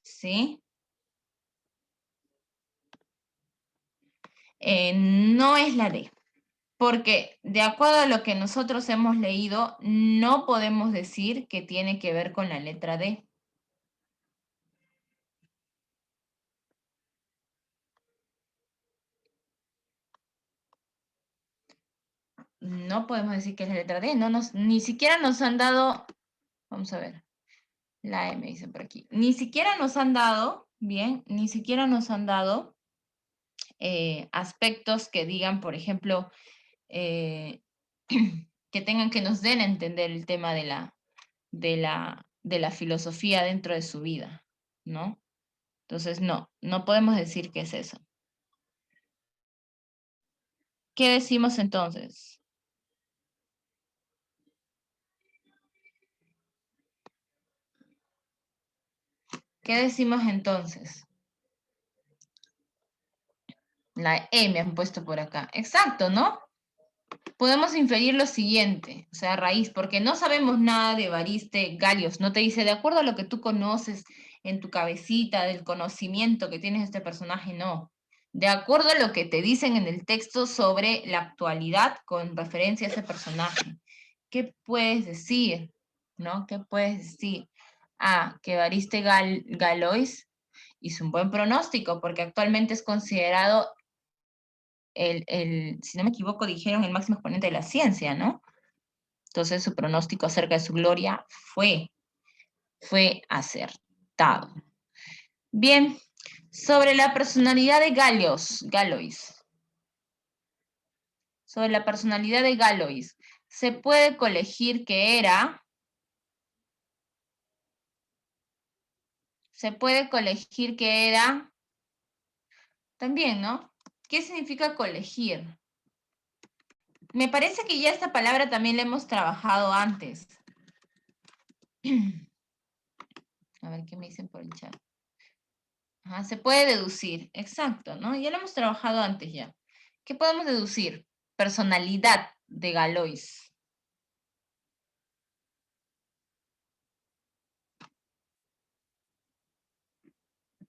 ¿Sí? No es la D, porque de acuerdo a lo que nosotros hemos leído, no podemos decir que tiene que ver con la letra D. No podemos decir que es la letra D, ni siquiera nos han dado, vamos a ver, la M dicen por aquí, ni siquiera nos han dado, bien, ni siquiera nos han dado aspectos que digan, por ejemplo, que tengan que nos den a entender el tema de la filosofía dentro de su vida, ¿no? Entonces, no podemos decir que es eso. ¿Qué decimos entonces? ¿Qué decimos entonces? La E me han puesto por acá. Exacto, ¿no? Podemos inferir lo siguiente, o sea, raíz, porque no sabemos nada de Evariste Galios. No te dice, de acuerdo a lo que tú conoces en tu cabecita, del conocimiento que tienes de este personaje, no. De acuerdo a lo que te dicen en el texto sobre la actualidad con referencia a ese personaje. ¿Qué puedes decir? ¿No? ¿Qué puedes decir? Ah, que Evariste Galois hizo un buen pronóstico porque actualmente es considerado si no me equivoco, dijeron el máximo exponente de la ciencia, ¿no? Entonces su pronóstico acerca de su gloria fue acertado. Bien, sobre la personalidad de Galois. Sobre la personalidad de Galois, se puede colegir que era... Se puede colegir que era... También, ¿no? ¿Qué significa colegir? Me parece que ya esta palabra también la hemos trabajado antes. A ver qué me dicen por el chat. Ajá, se puede deducir, exacto, ¿no? Ya lo hemos trabajado antes ya. ¿Qué podemos deducir? Personalidad de Galois.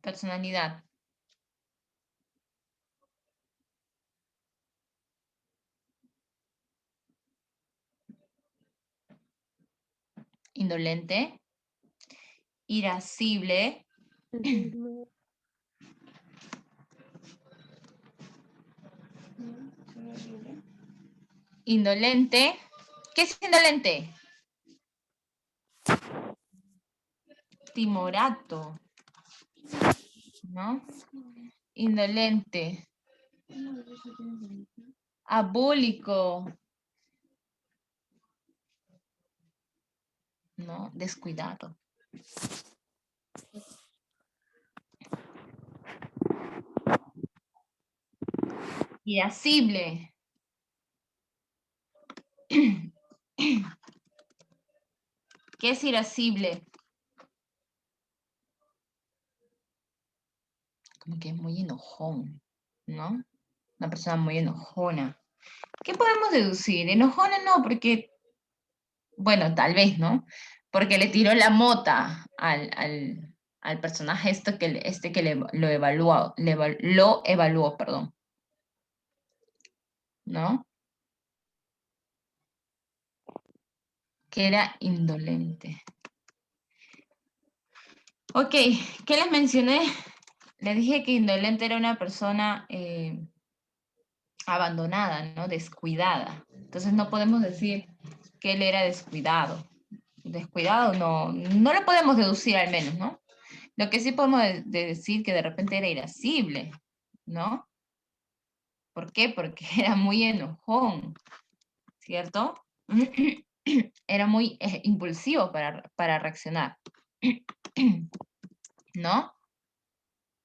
Personalidad. Indolente. Irascible. Indolente. ¿Qué es indolente? Timorato. ¿No? Indolente. Abúlico. ¿No? Descuidado. Irascible. ¿Qué es irascible? Como que es muy enojón, ¿no? Una persona muy enojona. ¿Qué podemos deducir? Enojona no, porque, bueno, tal vez, ¿no? Porque le tiró la mota al personaje lo evaluó, perdón. ¿No? Que era indolente. Ok, ¿qué les mencioné? Les dije que indolente era una persona abandonada, ¿no? Descuidada. Entonces no podemos decir que él era descuidado. Descuidado no lo podemos deducir al menos, ¿no? Lo que sí podemos decir que de repente era irascible, ¿no? ¿Por qué? Porque era muy enojón, ¿cierto? Era muy impulsivo para reaccionar, ¿no?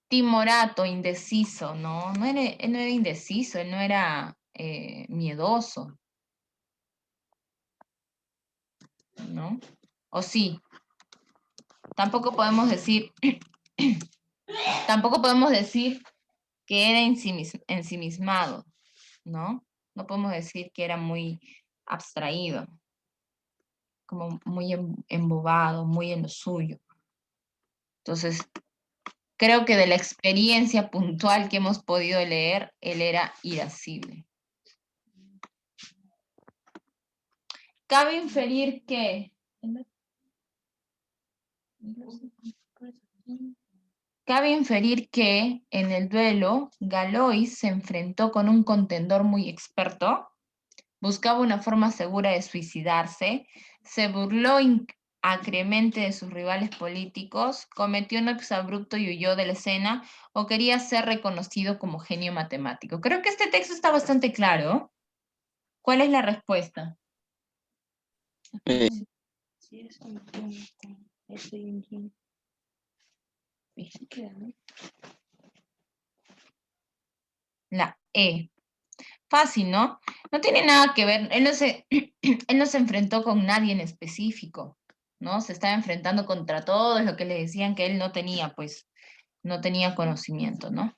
Timorato, indeciso, ¿no? Él no era indeciso, él no era miedoso, ¿no? O sí, tampoco podemos decir, tampoco podemos decir que era ensimismado, ¿no? No podemos decir que era muy abstraído, como muy embobado, muy en lo suyo. Entonces, creo que de la experiencia puntual que hemos podido leer, él era irascible. Cabe inferir que... Cabe inferir que en el duelo, Galois se enfrentó con un contendor muy experto, buscaba una forma segura de suicidarse, se burló acremente de sus rivales políticos, cometió un exabrupto y huyó de la escena, o quería ser reconocido como genio matemático. Creo que este texto está bastante claro. ¿Cuál es la respuesta? La E. Fácil, ¿no? No tiene nada que ver, él no se enfrentó con nadie en específico, ¿no? Se estaba enfrentando contra todos los que le decían que él no tenía, pues, no tenía conocimiento, ¿no?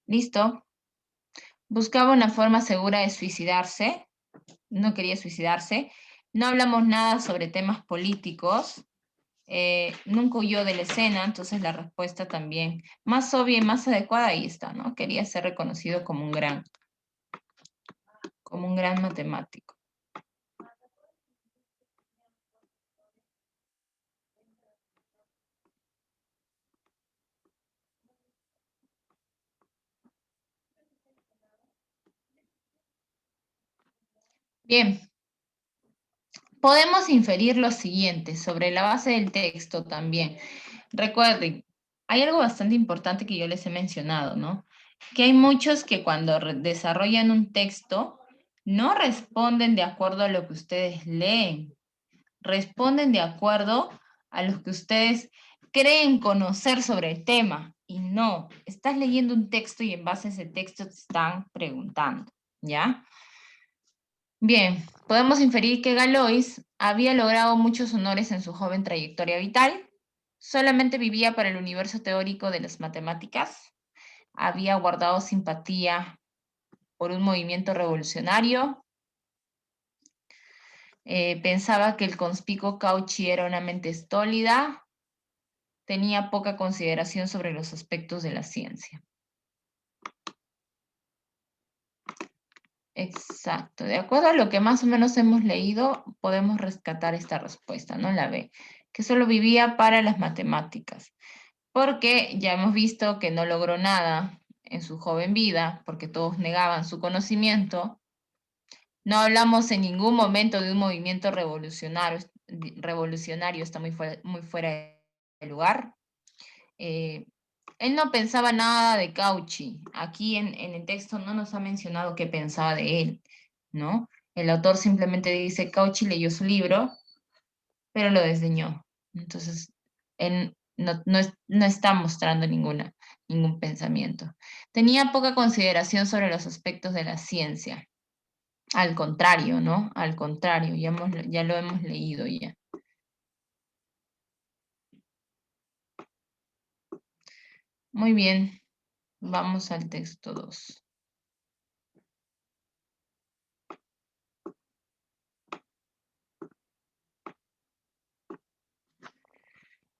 ¿Listo? Buscaba una forma segura de suicidarse, no quería suicidarse, no hablamos nada sobre temas políticos, nunca huyó de la escena, entonces la respuesta también más obvia y más adecuada ahí está, ¿no? Quería ser reconocido como un gran matemático. Bien, podemos inferir lo siguiente sobre la base del texto también. Recuerden, hay algo bastante importante que yo les he mencionado, ¿no? Que hay muchos que cuando desarrollan un texto no responden de acuerdo a lo que ustedes leen, responden de acuerdo a lo que ustedes creen conocer sobre el tema. Y no, estás leyendo un texto y en base a ese texto te están preguntando, ¿ya? Bien, podemos inferir que Galois había logrado muchos honores en su joven trayectoria vital, solamente vivía para el universo teórico de las matemáticas, había guardado simpatía por un movimiento revolucionario, pensaba que el conspicuo Cauchy era una mente estólida, tenía poca consideración sobre los aspectos de la ciencia. Exacto, de acuerdo a lo que más o menos hemos leído, podemos rescatar esta respuesta, ¿no? La B, que solo vivía para las matemáticas, porque ya hemos visto que no logró nada en su joven vida, porque todos negaban su conocimiento. No hablamos en ningún momento de un movimiento revolucionario, está muy fuera de lugar. Él no pensaba nada de Cauchy. Aquí en el texto no nos ha mencionado qué pensaba de él, ¿no? El autor simplemente dice, Cauchy leyó su libro, pero lo desdeñó. Entonces, él no está mostrando ningún pensamiento. Tenía poca consideración sobre los aspectos de la ciencia. Al contrario, ¿no? Al contrario, ya lo hemos leído ya. Muy bien, vamos al texto 2.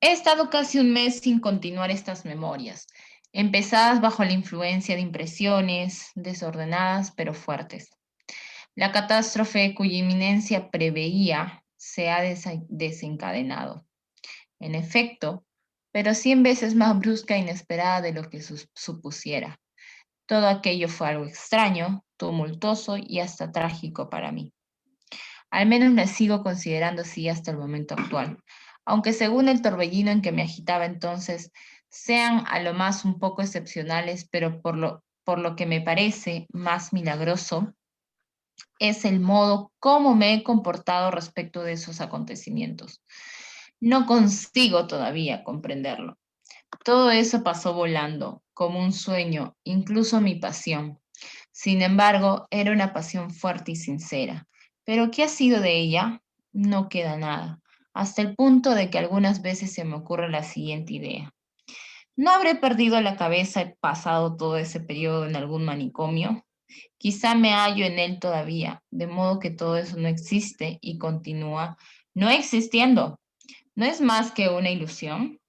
He estado casi un mes sin continuar estas memorias, empezadas bajo la influencia de impresiones, desordenadas pero fuertes. La catástrofe cuya inminencia preveía se ha desencadenado. En efecto, pero 100 veces más brusca e inesperada de lo que supusiera. Todo aquello fue algo extraño, tumultuoso y hasta trágico para mí. Al menos la sigo considerando así hasta el momento actual, aunque según el torbellino en que me agitaba entonces, sean a lo más un poco excepcionales, pero por lo que me parece más milagroso, es el modo como me he comportado respecto de esos acontecimientos. No consigo todavía comprenderlo. Todo eso pasó volando, como un sueño, incluso mi pasión. Sin embargo, era una pasión fuerte y sincera. ¿Pero qué ha sido de ella? No queda nada, hasta el punto de que algunas veces se me ocurre la siguiente idea. ¿No habré perdido la cabeza y pasado todo ese periodo en algún manicomio? Quizá me hallo en él todavía, de modo que todo eso no existe y continúa no existiendo. ¿No es más que una ilusión?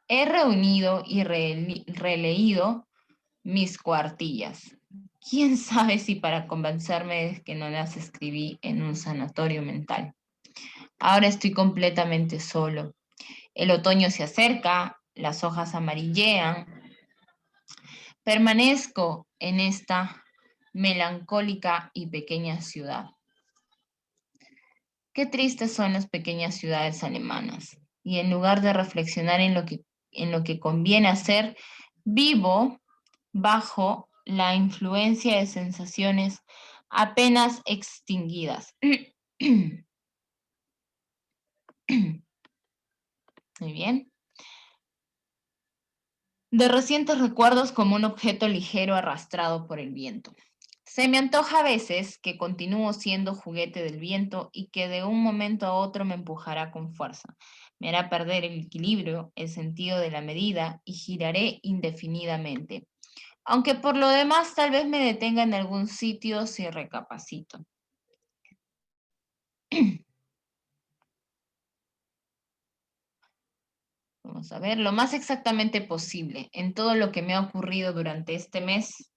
He reunido y releído mis cuartillas. ¿Quién sabe si para convencerme de que no las escribí en un sanatorio mental? Ahora estoy completamente solo. El otoño se acerca, las hojas amarillean. Permanezco en esta melancólica y pequeña ciudad. Qué tristes son las pequeñas ciudades alemanas. Y en lugar de reflexionar en lo que conviene hacer, vivo bajo la influencia de sensaciones apenas extinguidas. Muy bien. De recientes recuerdos como un objeto ligero arrastrado por el viento. Se me antoja a veces que continúo siendo juguete del viento y que de un momento a otro me empujará con fuerza. Me hará perder el equilibrio, el sentido de la medida y giraré indefinidamente. Aunque por lo demás tal vez me detenga en algún sitio si recapacito. Vamos a ver, lo más exactamente posible en todo lo que me ha ocurrido durante este mes.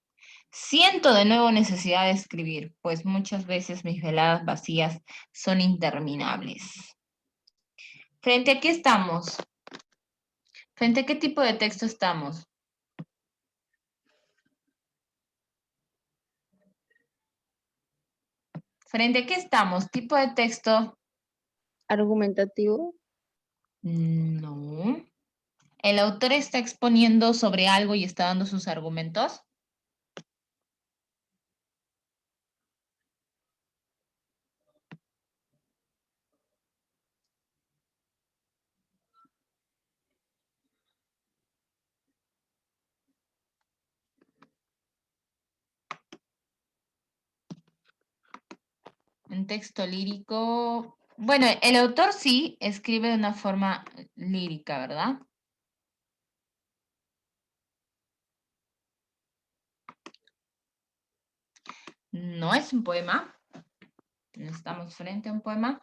Siento de nuevo necesidad de escribir, pues muchas veces mis veladas vacías son interminables. ¿Frente a qué estamos? ¿Frente a qué tipo de texto estamos? ¿Frente a qué estamos? ¿Tipo de texto? Argumentativo. No. ¿El autor está exponiendo sobre algo y está dando sus argumentos? Un texto lírico. Bueno, el autor sí escribe de una forma lírica, ¿verdad? No es un poema. No estamos frente a un poema.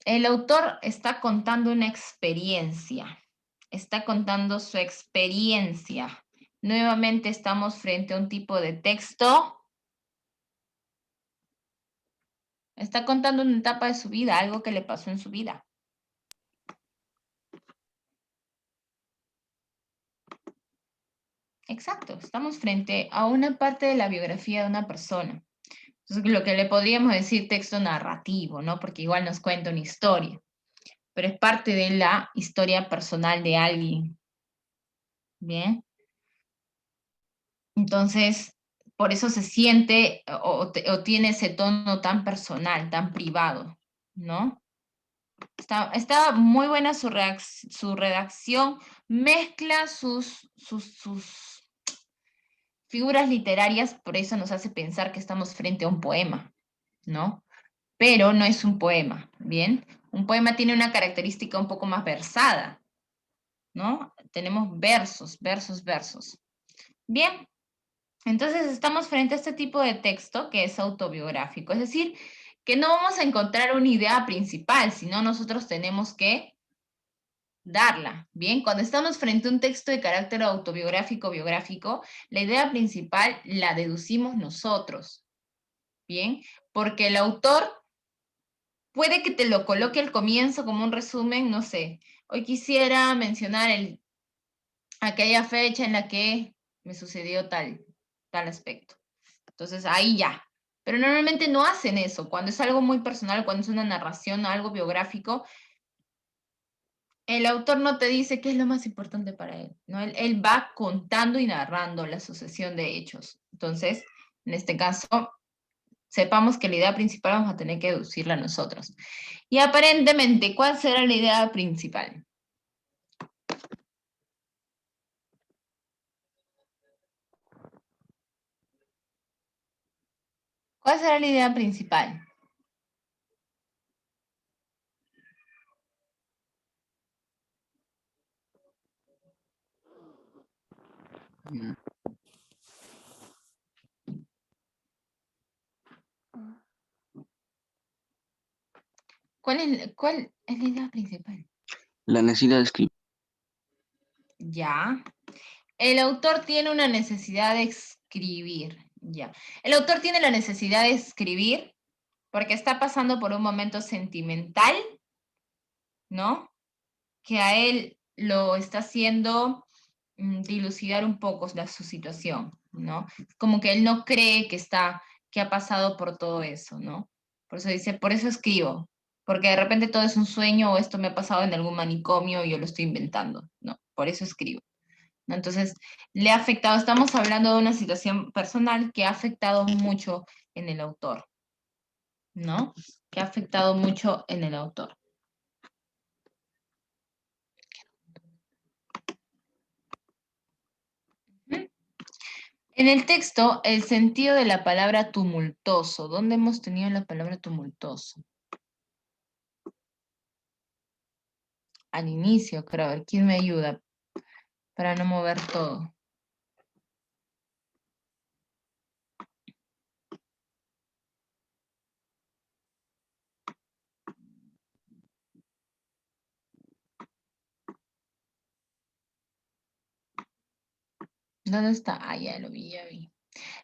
El autor está contando una experiencia. Está contando su experiencia. Nuevamente estamos frente a un tipo de texto. Está contando una etapa de su vida, algo que le pasó en su vida. Exacto, estamos frente a una parte de la biografía de una persona. Entonces, lo que le podríamos decir texto narrativo, ¿no? Porque igual nos cuenta una historia, pero es parte de la historia personal de alguien. Bien. Entonces, por eso se siente o tiene ese tono tan personal, tan privado, ¿no? Está muy buena su redacción, mezcla sus figuras literarias, por eso nos hace pensar que estamos frente a un poema, ¿no? Pero no es un poema, ¿bien? Un poema tiene una característica un poco más versada, ¿no? Tenemos versos, versos, versos. Bien, entonces estamos frente a este tipo de texto que es autobiográfico, es decir, que no vamos a encontrar una idea principal, sino nosotros tenemos que darla. Bien, cuando estamos frente a un texto de carácter autobiográfico, biográfico, la idea principal la deducimos nosotros. Bien, porque el autor puede que te lo coloque al comienzo como un resumen, no sé. Hoy quisiera mencionar aquella fecha en la que me sucedió tal aspecto. Entonces ahí ya. Pero normalmente no hacen eso. Cuando es algo muy personal, cuando es una narración, algo biográfico, el autor no te dice qué es lo más importante para él, ¿no? Él va contando y narrando la sucesión de hechos. Entonces, en este caso, sepamos que la idea principal vamos a tener que deducirla nosotros. Y aparentemente, ¿cuál será la idea principal? ¿Cuál será la idea principal? ¿Cuál es la idea principal? La necesidad de escribir. Ya. El autor tiene una necesidad de escribir. Ya. El autor tiene la necesidad de escribir porque está pasando por un momento sentimental, ¿no? Que a él lo está haciendo dilucidar un poco su situación, ¿no? Como que él no cree que ha pasado por todo eso, ¿no? Por eso dice, por eso escribo, porque de repente todo es un sueño o esto me ha pasado en algún manicomio y yo lo estoy inventando, ¿no? Por eso escribo, ¿no? Entonces, le ha afectado, estamos hablando de una situación personal que ha afectado mucho en el autor, ¿no? Que ha afectado mucho en el autor. En el texto, el sentido de la palabra tumultuoso. ¿Dónde hemos tenido la palabra tumultuoso? Al inicio, creo. A ver, ¿quién me ayuda para no mover todo? ¿Dónde está? Ah, ya lo vi, ya vi.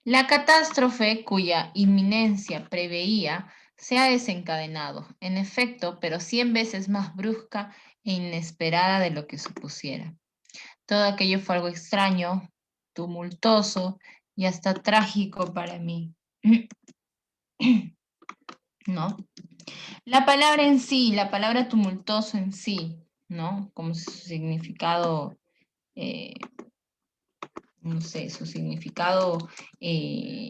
La catástrofe cuya inminencia preveía se ha desencadenado, en efecto, pero 100 veces más brusca e inesperada de lo que supusiera. Todo aquello fue algo extraño, tumultuoso y hasta trágico para mí. ¿No? La palabra en sí, la palabra tumultuoso en sí, ¿no? Como su significado, eh, no sé, su significado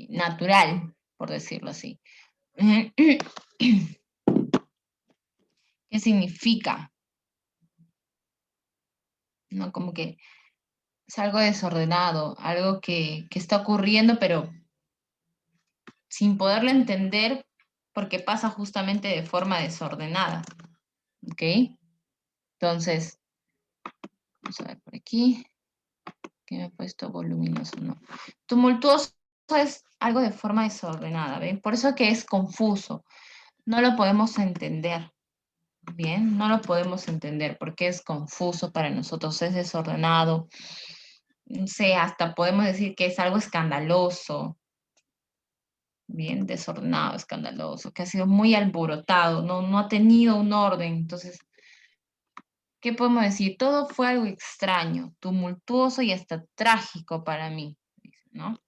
natural, por decirlo así. ¿Qué significa? ¿No? Como que es algo desordenado, algo que está ocurriendo, pero sin poderlo entender porque pasa justamente de forma desordenada. ¿Ok? Entonces, vamos a ver por aquí, que me he puesto voluminoso, no. Tumultuoso es algo de forma desordenada, ¿ven? Por eso que es confuso, no lo podemos entender. Bien, no lo podemos entender porque es confuso para nosotros, es desordenado. No sé, hasta podemos decir que es algo escandaloso, bien desordenado, escandaloso, que ha sido muy alborotado, no ha tenido un orden. Entonces, ¿qué podemos decir? Todo fue algo extraño, tumultuoso y hasta trágico para mí, ¿no?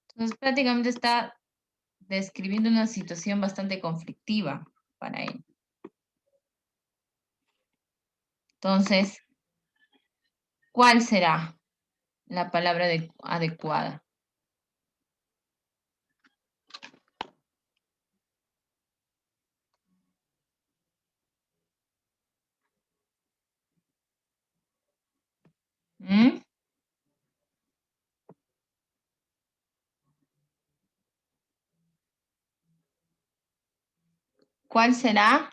Entonces, prácticamente está describiendo una situación bastante conflictiva para él. Entonces, ¿cuál será la palabra adecuada? ¿Mm? ¿Cuál será?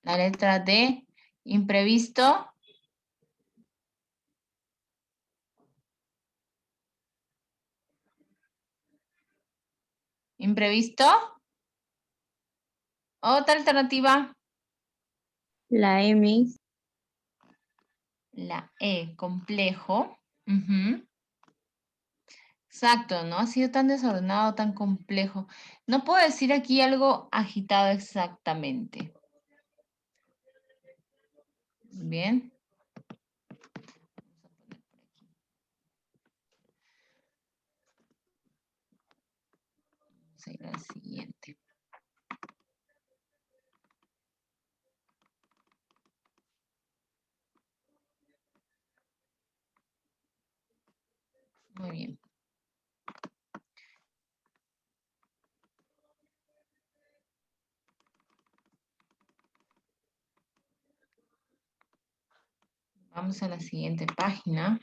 La letra D, imprevisto. ¿Imprevisto? Otra alternativa. La M. La E, complejo. Ujú. Exacto, ¿no? Ha sido tan desordenado, tan complejo. No puedo decir aquí algo agitado exactamente. Bien. Vamos a ir al siguiente. Muy bien. Vamos a la siguiente página.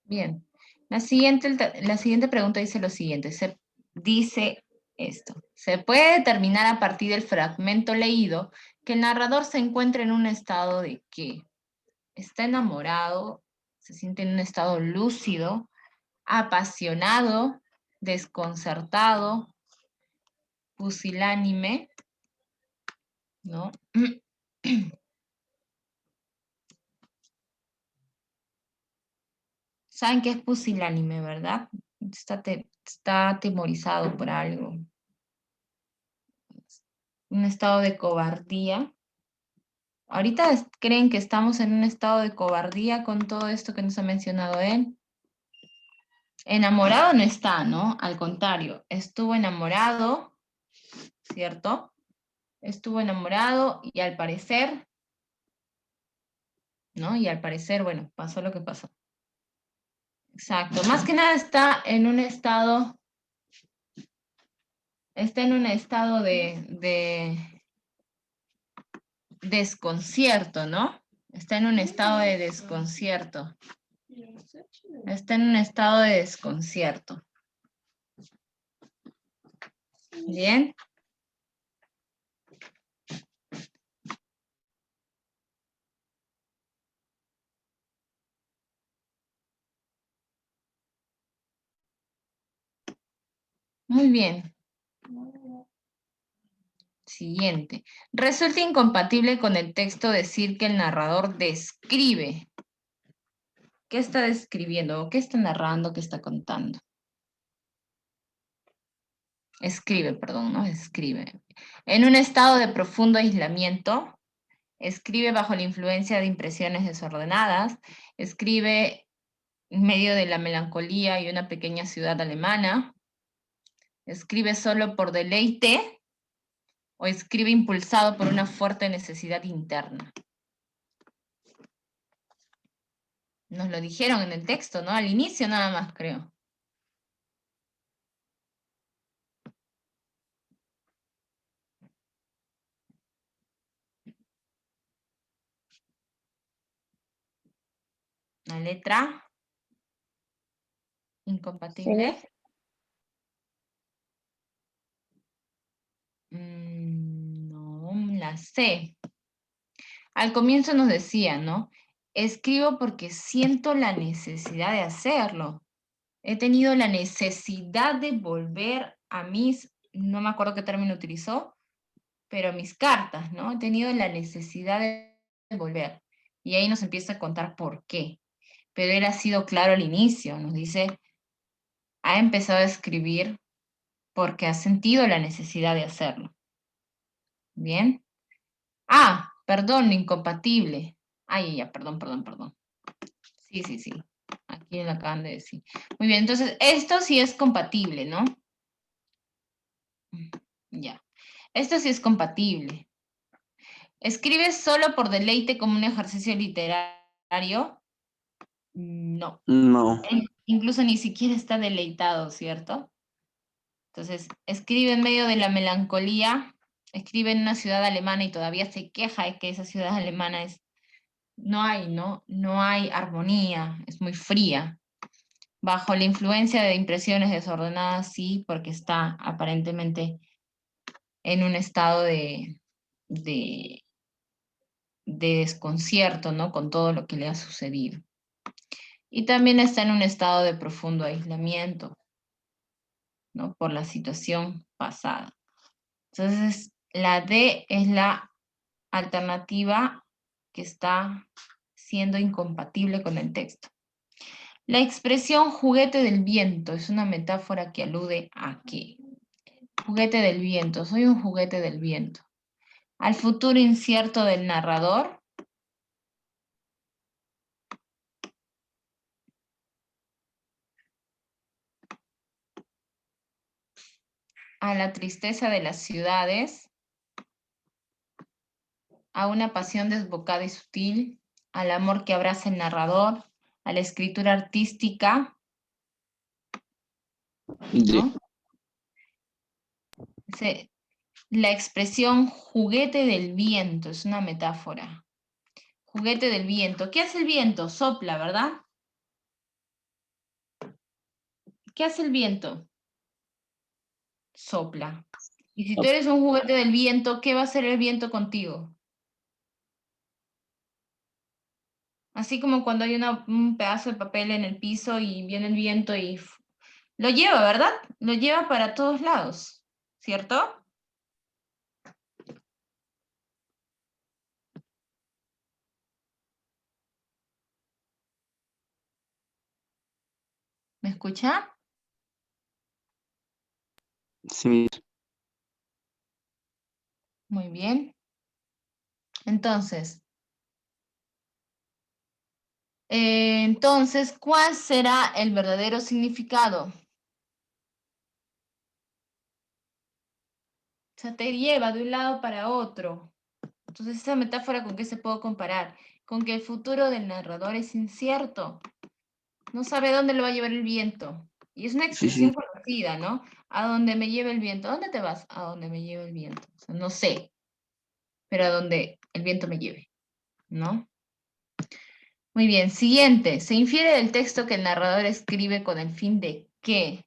Bien. La siguiente pregunta dice lo siguiente. Dice esto. Se puede determinar a partir del fragmento leído que el narrador se encuentra en un estado de ¿qué? Está enamorado, se siente en un estado lúcido, apasionado, desconcertado, pusilánime, ¿no? ¿Saben qué es pusilánime, verdad? Está atemorizado por algo. Un estado de cobardía. Ahorita creen que estamos en un estado de cobardía con todo esto que nos ha mencionado él. Enamorado no está, ¿no? Al contrario, estuvo enamorado, ¿cierto? Estuvo enamorado y al parecer, ¿no? Y al parecer, bueno, pasó lo que pasó. Exacto. Más que nada está en un estado está en un estado de desconcierto, ¿no? Está en un estado de desconcierto. Está en un estado de desconcierto. Bien. Muy bien. Siguiente. Resulta incompatible con el texto decir que el narrador describe. ¿Qué está describiendo? ¿O qué está narrando? ¿Qué está contando? Escribe, perdón, ¿no? Escribe. En un estado de profundo aislamiento, escribe bajo la influencia de impresiones desordenadas, escribe en medio de la melancolía y una pequeña ciudad alemana, escribe solo por deleite o escribe impulsado por una fuerte necesidad interna. Nos lo dijeron en el texto, ¿no? Al inicio nada más, creo. La letra incompatible. No, la C. Al comienzo nos decía, ¿no? Escribo porque siento la necesidad de hacerlo. He tenido la necesidad de volver a mis, no me acuerdo qué término utilizó, pero mis cartas, ¿no? He tenido la necesidad de volver. Y ahí nos empieza a contar por qué. Pero él ha sido claro al inicio, nos dice, ha empezado a escribir porque ha sentido la necesidad de hacerlo. ¿Bien? Ah, perdón, incompatible. Ay, ya, perdón. Sí. Aquí lo acaban de decir. Muy bien, entonces esto sí es compatible, ¿no? Ya. Esto sí es compatible. ¿Escribes solo por deleite como un ejercicio literario? No. No. Incluso ni siquiera está deleitado, ¿cierto? Entonces, escribe en medio de la melancolía, escribe en una ciudad alemana y todavía se queja de que esa ciudad alemana es, no hay armonía, es muy fría. Bajo la influencia de impresiones desordenadas, sí, porque está aparentemente en un estado de desconcierto, ¿no? Con todo lo que le ha sucedido. Y también está en un estado de profundo aislamiento, ¿no? Por la situación pasada. Entonces, la D es la alternativa que está siendo incompatible con el texto. La expresión juguete del viento es una metáfora que alude a qué. Juguete del viento, soy un juguete del viento. Al futuro incierto del narrador. A la tristeza de las ciudades. A una pasión desbocada y sutil. Al amor que abraza el narrador. A la escritura artística. ¿No? La expresión juguete del viento es una metáfora. Juguete del viento. ¿Qué hace el viento? Sopla, ¿verdad? ¿Qué hace el viento? Sopla. Y si tú eres un juguete del viento, ¿qué va a hacer el viento contigo? Así como cuando hay un pedazo de papel en el piso y viene el viento y lo lleva, ¿verdad? Lo lleva para todos lados, ¿cierto? ¿Me escucha? Sí. Muy bien. Entonces, ¿cuál será el verdadero significado? O sea, te lleva de un lado para otro. Entonces, esa metáfora, ¿con qué se puede comparar? Con que el futuro del narrador es incierto. No sabe dónde lo va a llevar el viento. Y es una Sí, expresión sí. conocida, ¿no? A donde me lleve el viento. ¿A dónde te vas? A donde me lleve el viento. O sea, no sé, pero a donde el viento me lleve, ¿no? Muy bien, siguiente. Se infiere del texto que el narrador escribe con el fin de ¿qué?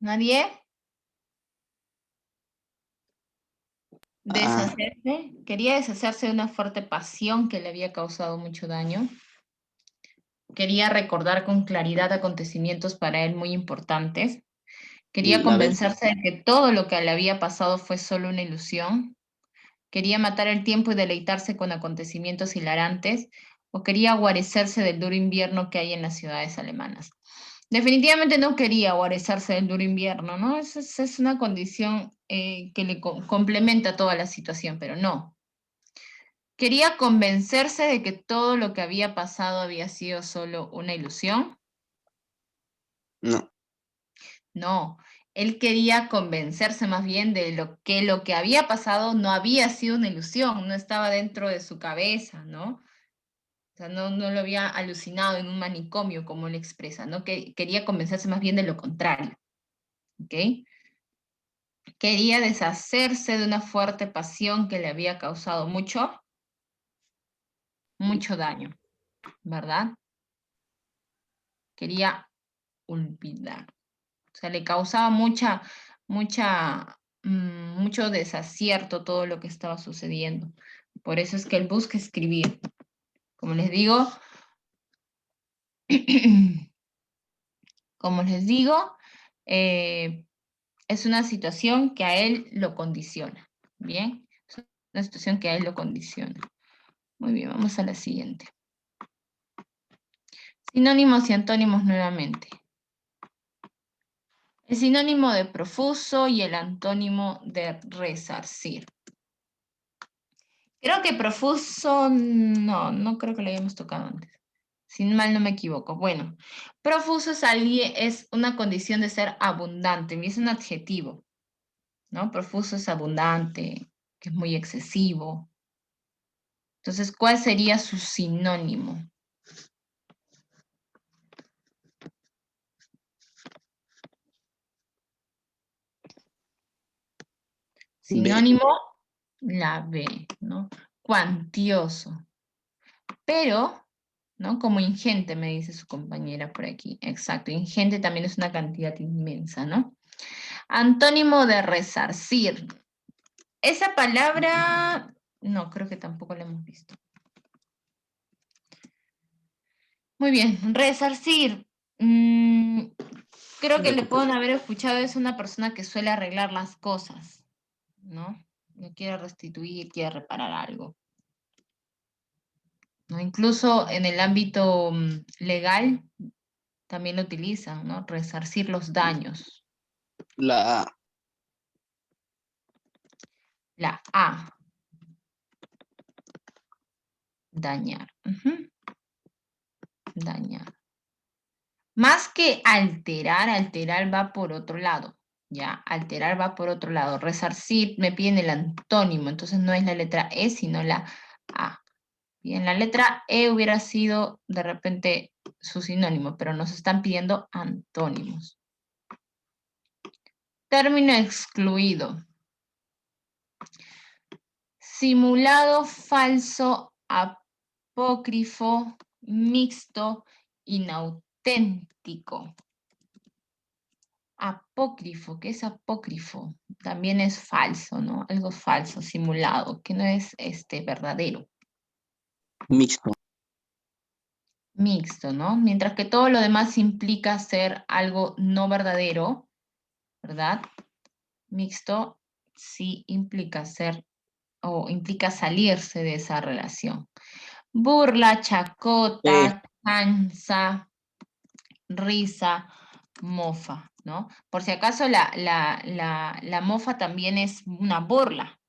¿Nadie? Ah, Deshacerse. Quería deshacerse de una fuerte pasión que le había causado mucho daño. Quería recordar con claridad acontecimientos para él muy importantes. Quería la B. convencerse de que todo lo que le había pasado fue solo una ilusión. Quería matar el tiempo y deleitarse con acontecimientos hilarantes. O quería guarecerse del duro invierno que hay en las ciudades alemanas. Definitivamente no quería guarecerse del duro invierno, ¿no? Es una condición que le complementa toda la situación, pero no. Quería convencerse de que todo lo que había pasado había sido solo una ilusión. No. No, él quería convencerse más bien de lo que había pasado no había sido una ilusión, no estaba dentro de su cabeza, ¿no? O sea, no lo había alucinado en un manicomio, como él expresa, ¿no? Que quería convencerse más bien de lo contrario, ¿ok? Quería deshacerse de una fuerte pasión que le había causado mucho daño, ¿verdad? Quería olvidar. O sea, le causaba mucho desacierto todo lo que estaba sucediendo. Por eso es que él busca escribir. Como les digo, como les digo, es una situación que a él lo condiciona. ¿Bien? Es una situación que a él lo condiciona. Muy bien, vamos a la siguiente. Sinónimos y antónimos nuevamente. El sinónimo de profuso y el antónimo de resarcir. Creo que profuso, no creo que lo hayamos tocado antes. Si mal no me equivoco. Bueno, profuso es una condición de ser abundante, y es un adjetivo, ¿no? Profuso es abundante, que es muy excesivo. Entonces, ¿cuál sería su sinónimo? B. Sinónimo, la B, ¿no? Cuantioso. Pero, ¿no? Como ingente, me dice su compañera por aquí. Exacto, ingente también es una cantidad inmensa, ¿no? Antónimo de resarcir. Esa palabra, no, creo que tampoco la hemos visto. Muy bien, resarcir. Creo que le pueden haber escuchado, es una persona que suele arreglar las cosas, ¿no? Le quiere restituir, quiere reparar algo. ¿No? Incluso en el ámbito legal también lo utilizan, ¿no? Resarcir los daños. La A. La A. Dañar. Dañar. Más que alterar, alterar va por otro lado, ¿ya? Alterar va por otro lado. Resarcir me piden el antónimo, entonces no es la letra E, sino la A. Bien, la letra E hubiera sido de repente su sinónimo, pero nos están pidiendo antónimos. Término excluido. Simulado, falso, apócrifo, mixto, inauténtico. Apócrifo, ¿qué es apócrifo? También es falso, ¿no? Algo falso, simulado, que no es verdadero. Mixto. Mixto, ¿no? Mientras que todo lo demás implica ser algo no verdadero, ¿verdad? Mixto sí implica ser o implica salirse de esa relación. Burla, P. chacota, chanza, risa, mofa, ¿no? Por si acaso la mofa también es una burla.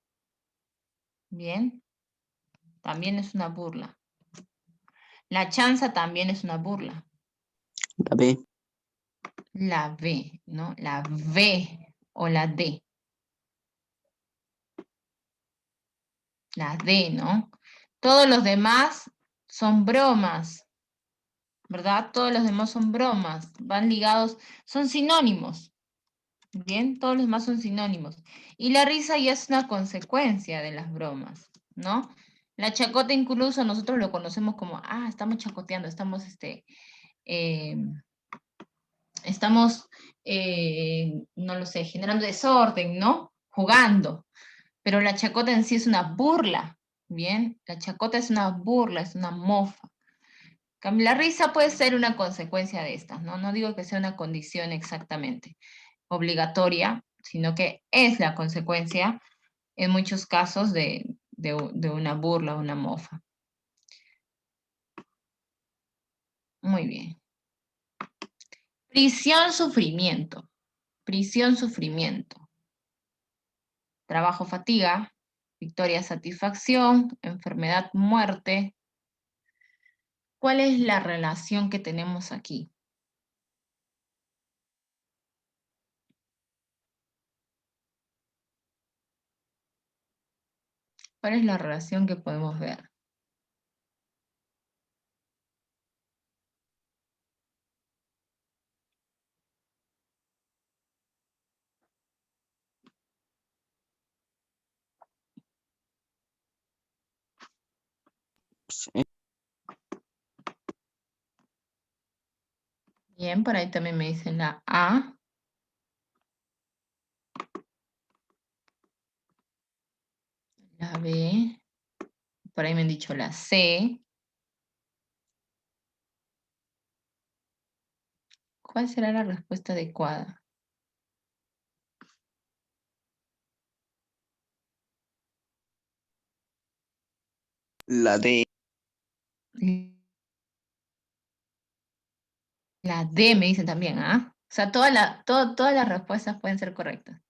Bien, también es una burla. La chanza también es una burla. La B. La B, ¿no? La V o la D. La D, ¿no? Todos los demás son bromas, ¿verdad? Todos los demás son bromas, van ligados, son sinónimos. Bien, todos los demás son sinónimos. Y la risa ya es una consecuencia de las bromas, ¿no? La chacota incluso nosotros lo conocemos como, estamos chacoteando, eh, estamos no lo sé, generando desorden, ¿no? Jugando. Pero la chacota en sí es una burla, ¿bien? La chacota es una burla, es una mofa. La risa puede ser una consecuencia de estas, ¿no? No digo que sea una condición exactamente obligatoria, sino que es la consecuencia en muchos casos de una burla o una mofa. Muy bien. Prisión, sufrimiento. Prisión, sufrimiento. Trabajo, fatiga. Victoria, satisfacción. Enfermedad, muerte. ¿Cuál es la relación que tenemos aquí? ¿Cuál es la relación que podemos ver? Sí. Bien, por ahí también me dicen la A. La B. Por ahí me han dicho la C. ¿Cuál será la respuesta adecuada? La D. La D me dicen también, ¿ah? O sea, todas las respuestas pueden ser correctas.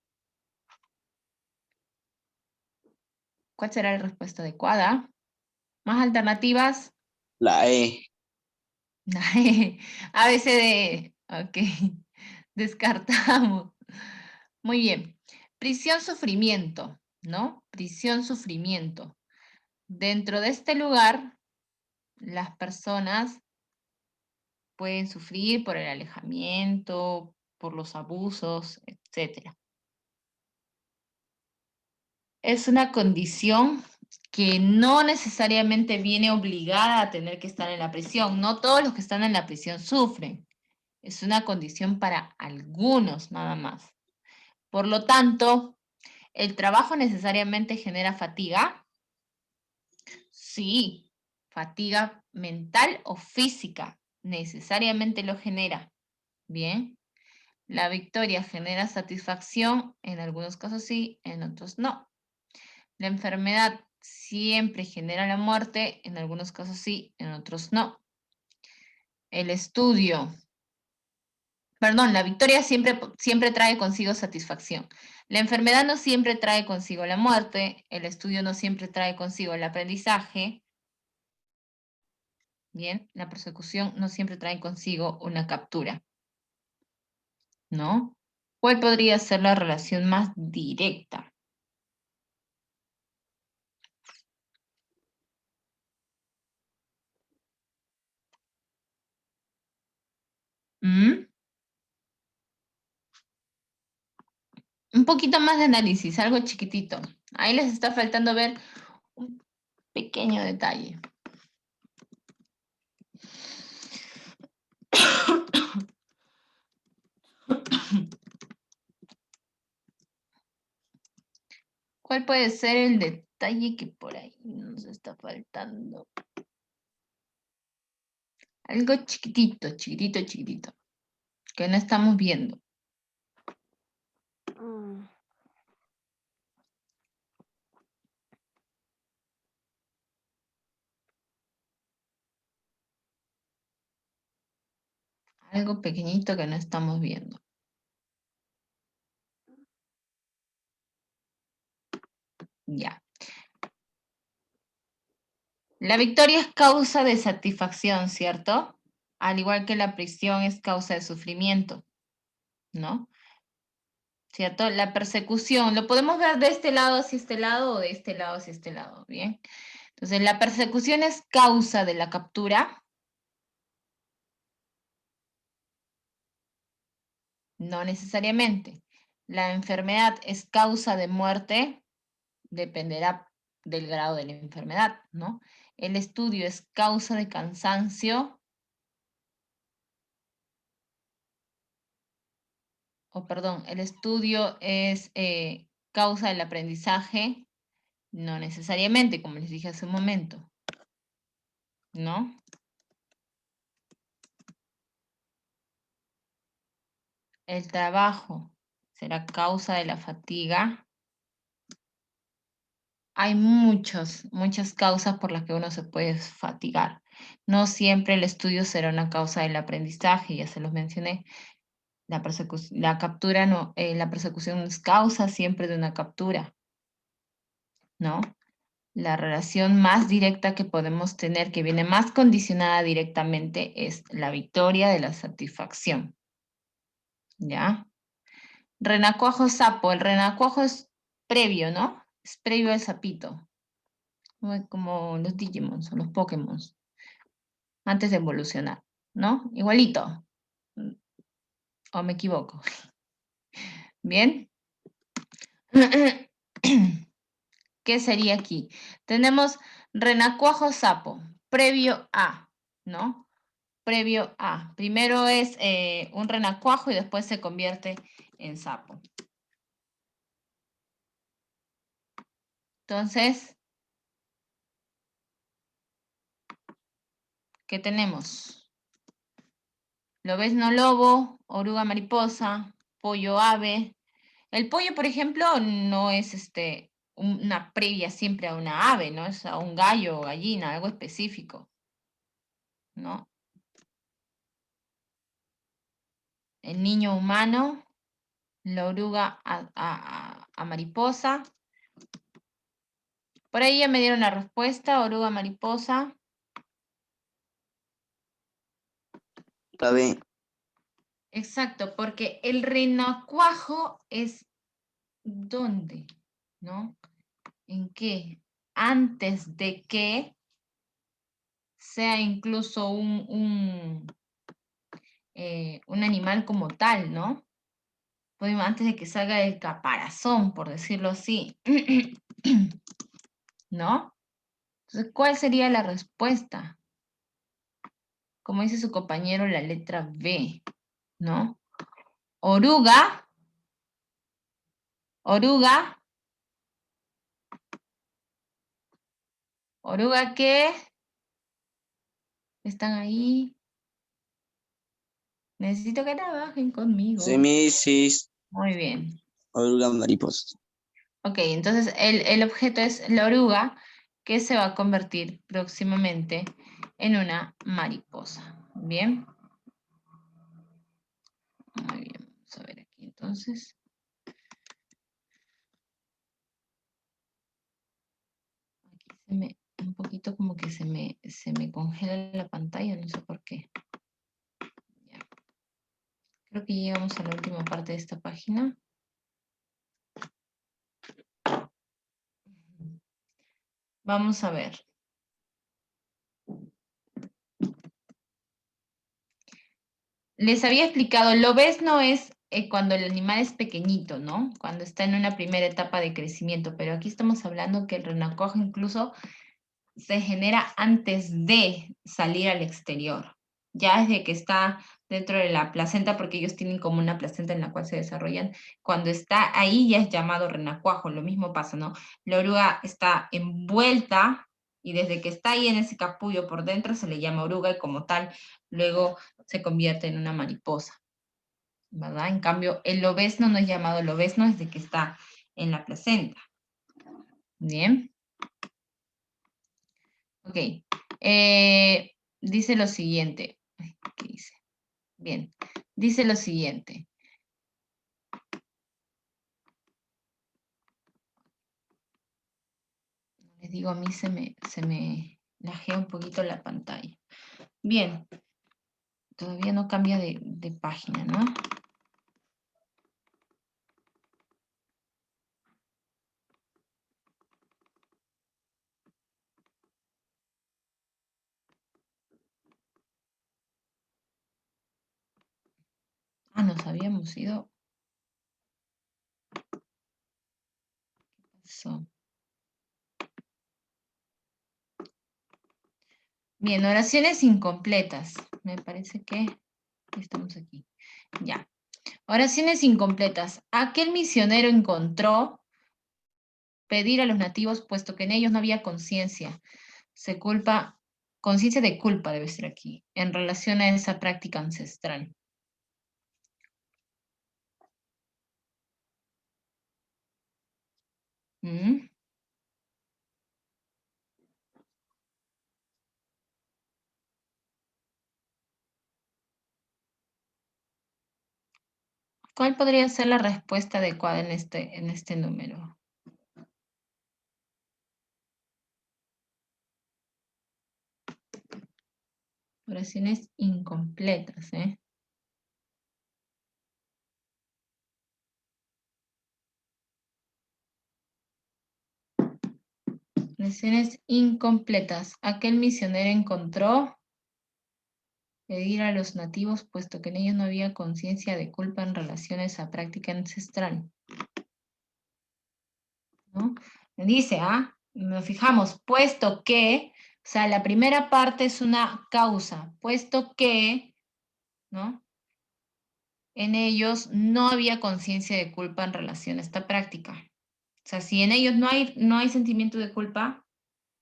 ¿Cuál será la respuesta adecuada? ¿Más alternativas? La E. La E. A, B, C, D. Ok. Descartamos. Muy bien. Prisión, sufrimiento, ¿no? Prisión, sufrimiento. Dentro de este lugar, las personas pueden sufrir por el alejamiento, por los abusos, etc. Es una condición que no necesariamente viene obligada a tener que estar en la prisión. No todos los que están en la prisión sufren. Es una condición para algunos nada más. Por lo tanto, ¿el trabajo necesariamente genera fatiga? Sí, fatiga mental o física. Necesariamente lo genera. Bien. La victoria genera satisfacción, en algunos casos sí, en otros no. La enfermedad siempre genera la muerte, en algunos casos sí, en otros no. El estudio, perdón, la victoria siempre trae consigo satisfacción. La enfermedad no siempre trae consigo la muerte, el estudio no siempre trae consigo el aprendizaje. Bien, la persecución no siempre trae consigo una captura, ¿no? ¿Cuál podría ser la relación más directa? ¿Mm? Un poquito más de análisis, algo chiquitito. Ahí les está faltando ver un pequeño detalle. ¿Cuál puede ser el detalle que por ahí nos está faltando? Algo chiquitito, chiquitito, chiquitito, que no estamos viendo. Mm, Algo pequeñito que no estamos viendo. Ya. La victoria es causa de satisfacción, ¿cierto? Al igual que la prisión es causa de sufrimiento, ¿no? ¿Cierto? La persecución, lo podemos ver de este lado hacia este lado o de este lado hacia este lado, ¿bien? Entonces, la persecución es causa de la captura. No necesariamente. La enfermedad es causa de muerte, dependerá del grado de la enfermedad, ¿no? El estudio es causa de cansancio, o perdón, el estudio es causa del aprendizaje, no necesariamente, como les dije hace un momento, ¿no? El trabajo será causa de la fatiga. Hay muchas causas por las que uno se puede fatigar. No siempre el estudio será una causa del aprendizaje, ya se los mencioné. La captura no, la persecución no es causa siempre de una captura, ¿no? La relación más directa que podemos tener, que viene más condicionada directamente, es la victoria de la satisfacción, ¿ya? Renacuajo sapo. El renacuajo es previo, ¿no? Es previo al sapito. Como los Digimon o los Pokémon. Antes de evolucionar, ¿no? Igualito. ¿O me equivoco? ¿Bien? ¿Qué sería aquí? Tenemos renacuajo sapo, previo a, ¿no? Previo a. Primero es un renacuajo y después se convierte en sapo. Entonces, ¿qué tenemos? Lobezno lobo, oruga mariposa, pollo ave. El pollo, por ejemplo, no es una previa siempre a una ave, ¿no? Es a un gallo o gallina, algo específico, ¿no? El niño humano, la oruga a mariposa. Por ahí ya me dieron la respuesta, oruga mariposa. La B. Exacto, porque el renacuajo es ¿dónde? ¿No? ¿En qué? Antes de que sea incluso un animal como tal, ¿no? Pues antes de que salga del caparazón, por decirlo así. ¿No? Entonces, ¿cuál sería la respuesta? Como dice su compañero, la letra B, ¿no? Oruga. Oruga. ¿Oruga qué? ¿Están ahí? Necesito que trabajen conmigo. Semisis. Muy bien. Oruga mariposa. Ok, entonces el objeto es la oruga que se va a convertir próximamente en una mariposa. ¿Bien? Muy bien, vamos a ver aquí entonces. Aquí un poquito como que se me congela la pantalla, no sé por qué. Ya. Creo que llegamos a la última parte de esta página. Vamos a ver. Les había explicado, lobezno es cuando el animal es pequeñito, ¿no? Cuando está en una primera etapa de crecimiento, pero aquí estamos hablando que el renacuajo incluso se genera antes de salir al exterior, ya desde que está dentro de la placenta, porque ellos tienen como una placenta en la cual se desarrollan, cuando está ahí ya es llamado renacuajo, lo mismo pasa, ¿no? La oruga está envuelta y desde que está ahí en ese capullo por dentro se le llama oruga y como tal luego se convierte en una mariposa, ¿verdad? En cambio, el lobezno no es llamado lobezno desde que está en la placenta. Bien. Ok. Dice lo siguiente. ¿Qué dice? Bien, dice lo siguiente. Les digo, a mí se me lajea un poquito la pantalla. Bien, todavía no cambia de página, ¿no? Ah, nos habíamos ido. Eso. Bien, oraciones incompletas. Me parece que estamos aquí. Ya. Oraciones incompletas. Aquel misionero encontró pedir a los nativos, puesto que en ellos no había conciencia. Conciencia de culpa debe ser aquí, en relación a esa práctica ancestral. ¿Mm? ¿Cuál podría ser la respuesta adecuada en este número? Oraciones incompletas, ¿eh? Oraciones incompletas. Aquel misionero encontró pedir a los nativos, puesto que en ellos no había conciencia de culpa en relación a esa práctica ancestral. ¿No? Dice, nos fijamos, puesto que, o sea, la primera parte es una causa, puesto que, ¿no? En ellos no había conciencia de culpa en relación a esta práctica. O sea, si en ellos no hay sentimiento de culpa,